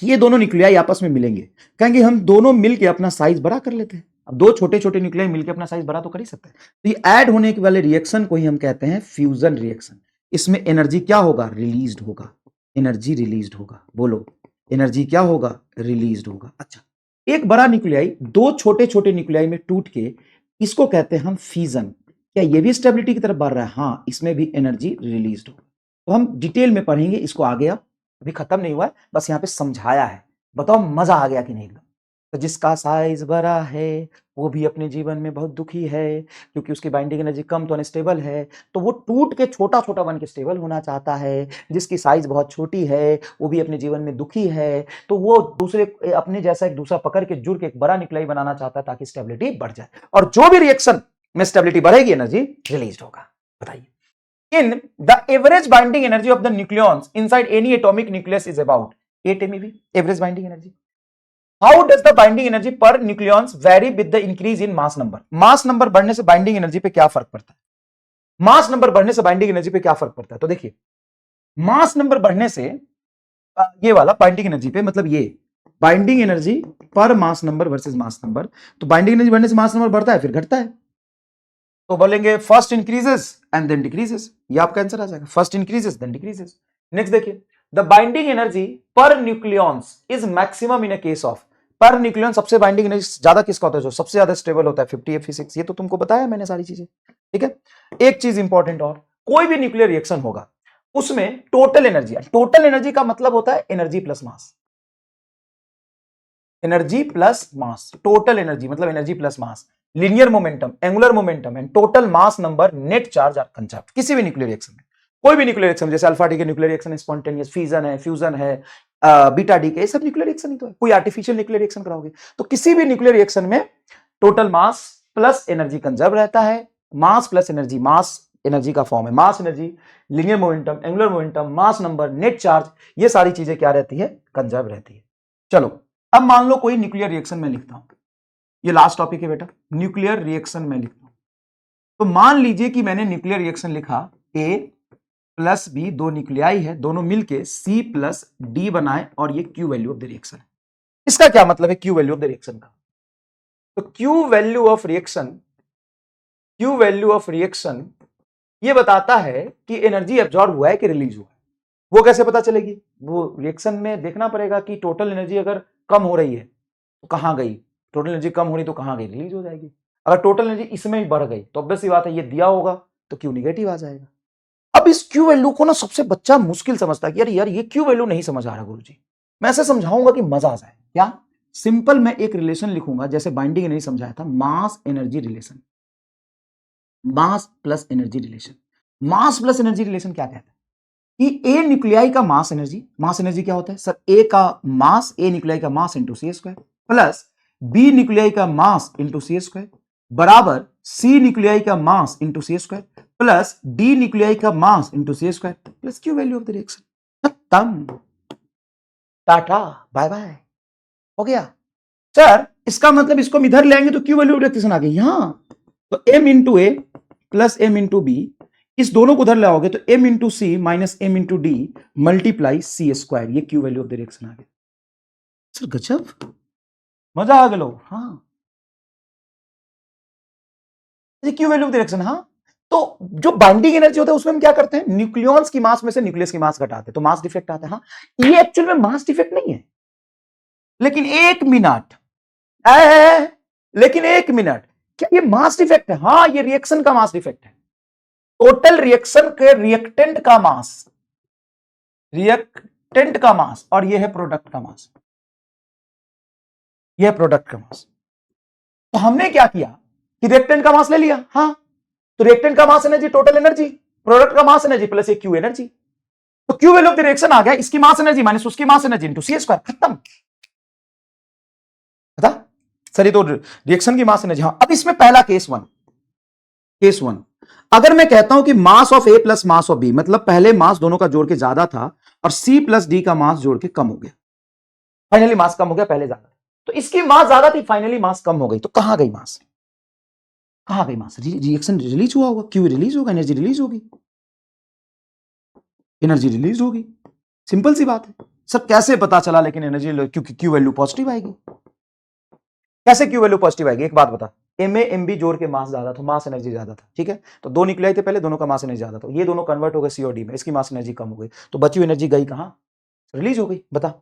कि ये दोनों न्यूक्लियाई आपस में मिलेंगे, कहेंगे हम दोनों मिलके अपना साइज बड़ा कर लेते हैं। अब दो छोटे छोटे न्यूक्लियाई मिलकर अपना साइज बड़ा तो कर ही सकते हैं। तो ये ऐड होने के वाले रिएक्शन को ही हम कहते हैं फ्यूजन रिएक्शन। इसमें एनर्जी क्या होगा? रिलीज्ड होगा, एनर्जी रिलीज्ड होगा। बोलो, एनर्जी क्या होगा? रिलीज्ड होगा। अच्छा, एक बड़ा न्यूक्लियाई दो छोटे छोटे न्यूक्लियाई में टूट के, इसको कहते हैं हम फ्यूजन। क्या ये भी स्टेबिलिटी की तरफ बढ़ रहा है? हाँ, इसमें भी एनर्जी रिलीज्ड होगा। तो हम डिटेल में पढ़ेंगे इसको आगे, अब अभी खत्म नहीं हुआ है, बस यहाँ पे समझाया है। बताओ मजा आ गया कि नहीं? एकदम। तो जिसका साइज बड़ा है वो भी अपने जीवन में बहुत दुखी है क्योंकि उसकी बाइंडिंग एनर्जी कम तो अनस्टेबल है, तो वो टूट के छोटा छोटा बन के स्टेबल होना चाहता है। जिसकी साइज बहुत छोटी है वो भी अपने जीवन में दुखी है, तो वो दूसरे अपने जैसा एक दूसरा पकड़ के जुड़ के एक बड़ा न्यूक्लियाई बनाना चाहता है ताकि स्टेबिलिटी बढ़ जाए। और जो भी रिएक्शन में स्टेबिलिटी बढ़ेगी एनर्जी रिलीज होगा। बताइए। In the average binding energy of the nucleons inside any atomic nucleus is about 8 MeV average binding energy. How does the binding energy per nucleons vary with the increase in mass number. Mass number बढ़ने से binding energy पे क्या फर्क पड़ता है? Mass number बढ़ने से binding energy पे क्या फर्क पड़ता है? तो देखिए, मास नंबर बढ़ने से ये वाला बाइंडिंग एनर्जी पे, मतलब ये binding energy per mass number versus mass number, तो बाइंडिंग एनर्जी बढ़ने से मास नंबर बढ़ता है फिर घटता है, तो बोलेंगे first increases and then decreases. ये आपका आंसर आ जाएगा, first increases then decreases. Next देखिए, the binding energy per nucleons is maximum in a case of. Per nucleon सबसे बाइंडिंग एनर्जी ज्यादा किसका होता है? जो सबसे ज्यादा स्टेबल होता है 50 Fe6। ये तो तुमको बताया मैंने सारी चीजें, ठीक है। एक चीज इंपॉर्टेंट और, कोई भी न्यूक्लियर रिएक्शन होगा उसमें टोटल एनर्जी का मतलब होता है energy plus mass. Energy plus mass, total energy मतलब energy plus mass, linear momentum, angular momentum and total mass number, net charge are conserved. किसी भी न्यूक्लियर रिएक्शन में, कोई भी न्यूक्लियर रिएक्शन, जैसे alpha decay nuclear reaction spontaneous fission है, fusion है, beta decay, सब न्यूक्लियर रिएक्शन ही तो है। कोई आर्टिफिशियल न्यूक्लियर रिएक्शन कराओगे तो किसी भी न्यूक्लियर रिएक्शन में total mass plus energy conserve रहता है। मास प्लस एनर्जी, मास एनर्जी का फॉर्म है mass energy, linear momentum, angular momentum, मास नंबर, नेट चार्ज, ये सारी चीजें क्या रहती है? कंजर्व रहती है। चलो, अब मान लो कोई न्यूक्लियर रिएक्शन में लिखता हूं, ये लास्ट टॉपिक है बेटा, न्यूक्लियर रिएक्शन में लिखता हूं। तो मान लीजिए कि मैंने न्यूक्लियर रिएक्शन लिखा, ए प्लस बी, दो न्यूक्लियाई है, दोनों मिलके सी प्लस डी बनाए और ये Q value of the reaction है। इसका क्या मतलब है Q value of the reaction का? तो क्यू वैल्यू ऑफ रिएक्शन ये बताता है कि एनर्जी एब्जॉर्ब हुआ है कि रिलीज हुआ है। वो कैसे पता चलेगी? वो रिएक्शन में देखना पड़ेगा कि टोटल एनर्जी अगर कम हो रही है तो कहां गई, टोटल एनर्जी कम हो रही तो कहां गई? रिलीज हो जाएगी। अगर टोटल एनर्जी इसमें ही बढ़ गई तो ऑब्वियस सी बात है ये दिया होगा तो क्यू निगेटिव आ जाएगा। अब इस क्यू वैल्यू को ना सबसे बच्चा मुश्किल समझता है कि यार ये क्यू वैल्यू नहीं समझ आ रहा गुरुजी, मैं ऐसे समझाऊंगा कि मजा आ जाए। क्या? सिंपल मैं एक रिलेशन लिखूंगा जैसे बाइंडिंग नहीं समझाया था, मास एनर्जी रिलेशन, मास प्लस एनर्जी रिलेशन। मास प्लस एनर्जी रिलेशन क्या कहता है कि ए न्यूक्लियाई का मास एनर्जी क्या होता है सर? ए का मास, ए न्यूक्लियाई का मास इंटू सी स्क्वायर, प्लस बी न्यूक्लियाई का मास इंटू सी स्क्वायर, बराबर सी न्यूक्लियाई का मास इंटू सी स्क्वायर, प्लस डी न्यूक्लियाई का mass into C square, plus Q value of the reaction. खत्म, टाटा बाय बाय, हो गया। Sir इसका मतलब इसको हम इधर ले आएंगे तो क्यू वैल्यू ऑफ रिएक्शन आ गई यहां, तो M into A plus M into B, इस दोनों को उधर लाओगे तो m into C minus M into D multiply C square, ये Q value of the reaction आ गया। सर गजब, मजा आ गया। हाँ, Q value of the reaction. हाँ, तो जो बाइंडिंग एनर्जी होता है उसमें हम क्या करते हैं? न्यूक्लियॉन्स की मास में से न्यूक्लियस की मास घटाते हैं तो मास डिफेक्ट आता है। हाँ, ये एक्चुअल में मास डिफेक्ट नहीं है, लेकिन एक मिनट, लेकिन एक मिनट, क्या ये मास डिफेक्ट है? हाँ, ये रिएक्शन का मास डिफेक्ट है। टोटल रिएक्शन के रिएक्टेंट का मास और ये है प्रोडक्ट का मास, ये है प्रोडक्ट का मास। तो हमने क्या किया कि रिएक्टेंट का मास ले लिया। हाँ, तो रिएक्टेंट का mass energy total energy, product का मास एनर्जी प्लस ये क्यू एनर्जी, तो Q value of the reaction आ गया, इसकी मास एनर्जी माइनस उसकी मास एनर्जी इनटू सी स्क्वायर, खत्म। पता सर, ये तो रिएक्शन की मास एनर्जी। हाँ, अब इसमें पहला केस वन, अगर मैं कहता हूं कि mass of A plus mass of B, मतलब पहले मास दोनों का जोड़ के ज्यादा था और सी प्लस डी का मास जोड़ के कम हो गया, फाइनली मास कम हो गया, पहले ज्यादा, तो इसकी मास ज्यादा थी, फाइनली मास कम हो गई, तो कहां गई मास? कहां गई मास? रिएक्शन रिलीज हुआ होगा, क्यू रिलीज होगा, एनर्जी रिलीज होगी, एनर्जी रिलीज होगी, सिंपल सी बात है। सर कैसे पता चला लेकिन एनर्जी, क्योंकि क्यू वैल्यू पॉजिटिव आएगी। कैसे क्यू वैल्यू पॉजिटिव आएगी? एक बात बता, एम ए एम बी जोड़ के मास ज्यादा था, मास एनर्जी ज्यादा था, ठीक है, तो दो न्यूक्लियाई थे पहले, दोनों का मास एनर्जी ज्यादा था, ये दोनों कन्वर्ट हो गए सी और डी में, इसकी मास एनर्जी कम हो गई, तो बची हुई एनर्जी गई कहां? रिलीज हो गई। बता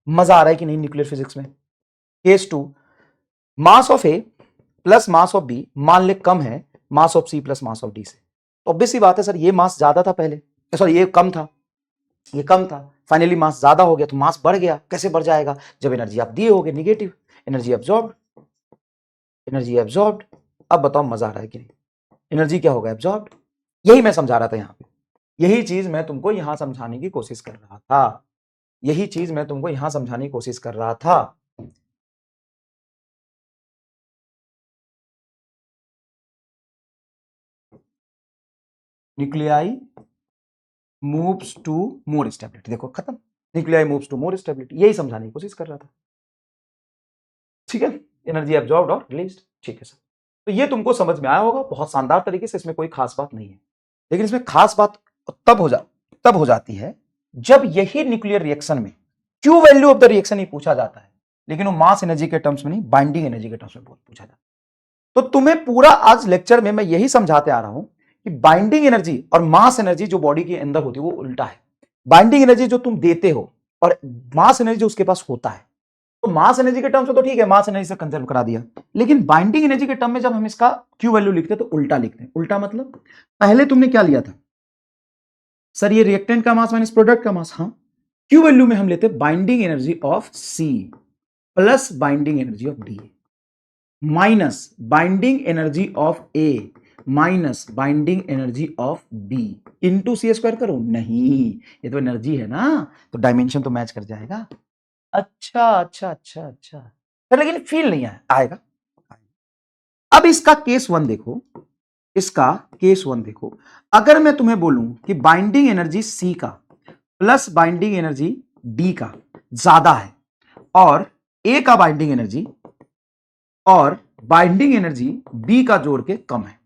मजा आ रहा है कि नहीं न्यूक्लियर फिजिक्स में? Case two, mass of A plus mass of B मान ले कम है mass of C plus mass of D से, तो ऑब्वियस सी बात है सर, ये मास ज्यादा था पहले, सॉरी ये कम था, ये कम था, फाइनली मास ज्यादा हो गया तो मास बढ़ गया। कैसे बढ़ जाएगा? जब एनर्जी आप दिए होगे negative, energy absorb, energy absorb. अब बताओ मजा आ रहा है कि नहीं? एनर्जी क्या होगा? एब्जॉर्ब। यही मैं समझा रहा था यहां पे, यही चीज मैं तुमको यहां समझाने की कोशिश कर रहा था, यही चीज मैं तुमको यहां समझाने की कोशिश कर रहा था। Nuclei moves to more stability. देखो खत्म, nuclei moves to more stability, यही समझाने की कोशिश कर रहा था। ठीक है, एनर्जी एब्जॉर्ब्ड और रिलीज्ड। ठीक है सर, तो ये तुमको समझ में आया होगा बहुत शानदार तरीके से, इसमें कोई खास बात नहीं है। लेकिन इसमें खास बात तब हो जाती है जब यही न्यूक्लियर रिएक्शन में Q value of the reaction ही पूछा जाता है, लेकिन वो मास एनर्जी के टर्म्स में नहीं, बाइंडिंग एनर्जी के टर्म्स में पूछा जाता है। तो तुम्हें पूरा आज लेक्चर में मैं यही समझाते आ रहा हूं कि बाइंडिंग एनर्जी और मास एनर्जी जो बॉडी के अंदर होती है वो उल्टा है। बाइंडिंग एनर्जी जो तुम देते हो और मास एनर्जी जो उसके पास होता है, तो मास एनर्जी के टर्म्स में तो ठीक है, मास एनर्जी से कंजर्व करा दिया, लेकिन बाइंडिंग एनर्जी के टर्म में जब हम इसका क्यू वैल्यू लिखते हैं तो उल्टा लिखते हैं। उल्टा मतलब पहले तुमने क्या लिया था सर, ये रिएक्टेंट का मास माइनस प्रोडक्ट का मास। हाँ, क्यू वैल्यू में हम लेते हैं binding energy of C plus binding energy of D minus binding energy of A minus binding energy of B into C square करो। नहीं, ये तो एनर्जी है ना, तो डायमेंशन तो मैच कर जाएगा। अच्छा अच्छा अच्छा अच्छा सर, लेकिन फील नहीं आएगा। अब इसका केस वन देखो, इसका केस वन देखो। अगर मैं तुम्हें बोलूं कि बाइंडिंग एनर्जी सी का प्लस बाइंडिंग एनर्जी डी का ज्यादा है और ए का बाइंडिंग एनर्जी और बाइंडिंग एनर्जी बी का जोड़ के कम है,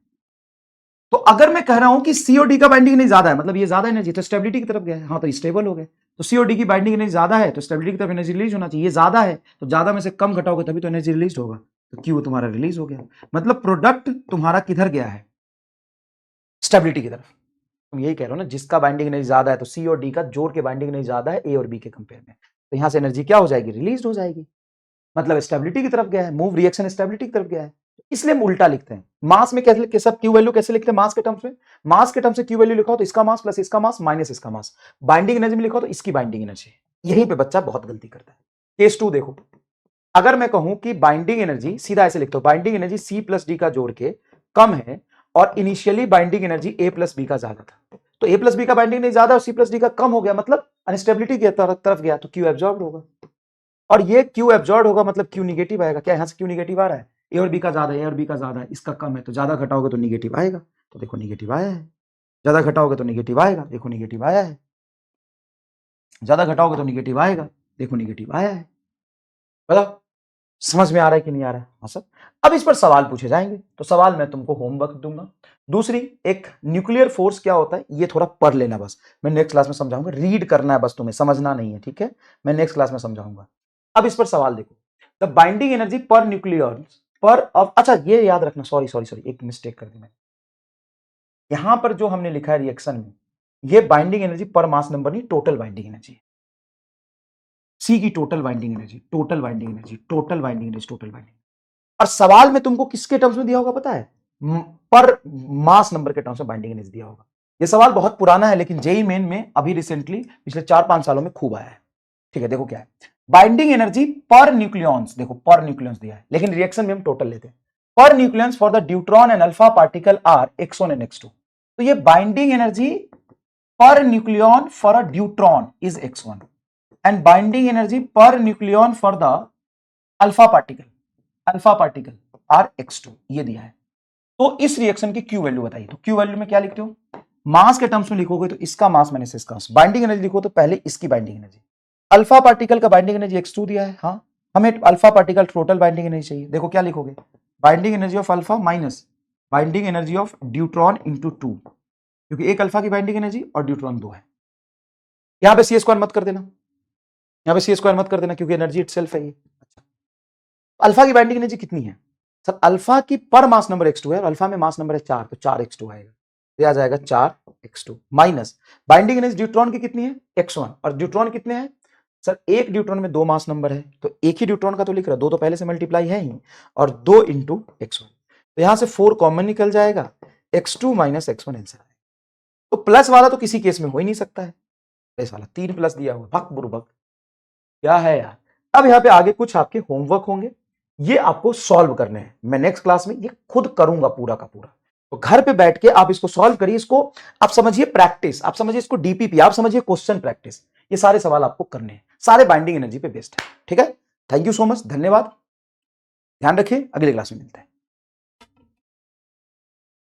तो अगर मैं कह रहा हूं कि सी और डी का बाइंडिंग एनर्जी ज्यादा है, मतलब ये ज्यादा एनर्जी, तो स्टेबिलिटी की तरफ गया है। हाँ, तो स्टेबल हो गए, तो सी और डी की बाइंडिंग एनर्जी ज्यादा है तो स्टेबिलिटी की तरफ एनर्जी रिलीज होना चाहिए। ये ज्यादा है तो ज्यादा में से कम घटाओगे तभी तो एनर्जी रिलीज होगा, तो क्यू तुम्हारा रिलीज हो गया। मतलब प्रोडक्ट तुम्हारा किधर गया है, स्टेबिलिटी की तरफ। तुम यही कह रहे हो ना, जिसका बाइंडिंग एनर्जी ज्यादा है तो सी और डी का जोड़ के बाइंडिंग एनर्जी ज्यादा है ए और बी के कंपेयर में, तो यहां से एनर्जी क्या हो जाएगी, रिलीज हो जाएगी, मतलब स्टेबिलिटी की तरफ गया है, मूव रिएक्शन स्टेबिलिटी की तरफ गया है। इसलिए हम उल्टा लिखते हैं। मास में कैसे सब क्यू वैल्यू कैसे लिखते हैं, मास के टर्म्स में, मास के टर्म से क्यू वैल्यू लिखा हो तो इसका मास प्लस इसका मास माइनस इसका मास, बाइंडिंग एनर्जी में लिखा हो तो इसकी बाइंडिंग एनर्जी। यहीं पे बच्चा बहुत गलती करता है। केस टू देखो, अगर मैं कहूं कि बाइंडिंग एनर्जी, सीधा ऐसे लिखता हूं, binding energy C plus D का जोड़ के कम है और initially binding energy A plus B का ज्यादा था, तो ए प्लस बी का बाइंडिंग एनर्जी ज्यादा और सी प्लस डी का कम हो गया, मतलब अनस्टेबिलिटी की तरफ गया, तो क्यू एब्जॉर्ब होगा। और ये क्यू एब्जॉर्ब होगा मतलब क्यू निगेटिव आएगा। क्या यहां से क्यू निगेटिव आ रहा है, ए और बी का ज्यादा है, ए और बी का ज्यादा है, इसका कम है, तो ज्यादा घटाओगे तो निगेटिव आएगा, तो देखो निगेटिव आया है। ज्यादा घटाओगे तो निगेटिव आएगा, देखो निगेटिव आया है। ज्यादा घटाओगे तो निगेटिव आएगा, देखो निगेटिव आया है। बताओ समझ में आ रहा है कि नहीं आ रहा है। हाँ सर, अब इस पर सवाल पूछे जाएंगे, तो सवाल मैं तुमको होमवर्क दूंगा। दूसरी, एक न्यूक्लियर फोर्स क्या होता है ये थोड़ा पढ़ लेना, बस मैं नेक्स्ट क्लास में समझाऊंगा, रीड करना है बस, तुम्हें समझना नहीं है, ठीक है, मैं नेक्स्ट क्लास में समझाऊंगा। अब इस पर सवाल देखो, the binding energy per nucleons पर ऑफ, अच्छा ये याद रखना, सॉरी एक मिस्टेक कर दी मैंने, यहां पर जो हमने लिखा है रिएक्शन में, ये binding energy per mass number नहीं, टोटल बाइंडिंग एनर्जी, सी की total binding energy, total binding energy, total binding energy, total binding. और सवाल में तुमको किसके टर्म्स में दिया होगा पता है, पर मास नंबर के टर्म्स में बाइंडिंग एनर्जी दिया होगा। ये सवाल बहुत पुराना है लेकिन जेई मेन में अभी रिसेंटली पिछले 4-5 सालों में खूब आया है। ठीक है, देखो क्या है, बाइंडिंग एनर्जी पर न्यूक्लियॉन्स, देखो पर न्यूक्लियॉन्स दिया है लेकिन रिएक्शन में हम टोटल लेते हैं, per nucleons for the deuteron and alpha particle are x1 and x2। तो ये binding energy per nucleon for a deuteron is x1 and binding energy per nucleon for the alpha particle are x2, ये दिया है। तो इस reaction की Q value बताइए, तो क्यू वैल्यू में क्या लिखते हो, मास के टर्म्स में लिखोगे तो इसका मास माइनस इसका मास, बाइंडिंग एनर्जी लिखो तो पहले इसकी बाइंडिंग एनर्जी, अल्फा पार्टिकल का बाइंडिंग एनर्जी x2 दिया है, हाँ हमें alpha particle total binding energy चाहिए, देखो क्या लिखोगे, binding energy of alpha minus binding energy of deuteron into 2, क्योंकि एक अल्फा की बाइंडिंग एनर्जी और ड्यूट्रॉन 2 है। यहां पे सी स्क्वायर मत कर देना, यहां पे सी स्क्वायर मत कर देना क्योंकि एनर्जी इटसेल्फ है ये। अल्फा की बाइंडिंग एनर्जी कितनी है सर, अल्फा की पर मास नंबर x2 है और अल्फा में मास नंबर है 4, तो 4x2 आएगा, तो आ जाएगा 4x2 minus binding energy deuteron की कितनी है x1, और ड्यूट्रॉन कितने हैं सर, एक ड्यूट्रॉन में 2 मास नंबर है, तो एक ही ड्यूट्रॉन का तो लिख रहा है, 2 तो पहले से मल्टीप्लाई है ही, और 2 इंटू x1, तो यहां से 4 कॉमन निकल जाएगा, x2 माइनस x1 आंसर आएगा। तो प्लस वाला तो किसी केस में हो ही नहीं सकता है, प्लस वाला 3 प्लस दिया हुआ, भक बुरबक क्या है यार। अब यहाँ पे आगे कुछ आपके होमवर्क होंगे, ये आपको सॉल्व करने हैं, मैं नेक्स्ट क्लास में ये खुद करूंगा पूरा का पूरा, तो घर पे बैठ के आप इसको सॉल्व करिए, इसको आप समझिए प्रैक्टिस, आप समझिए इसको डीपीपी, आप समझिए क्वेश्चन प्रैक्टिस, ये सारे सवाल आपको करने हैं, सारे बाइंडिंग एनर्जी पे बेस्ड है। ठीक है, थैंक यू सो मच, धन्यवाद, ध्यान रखिए, अगले क्लास में मिलते हैं।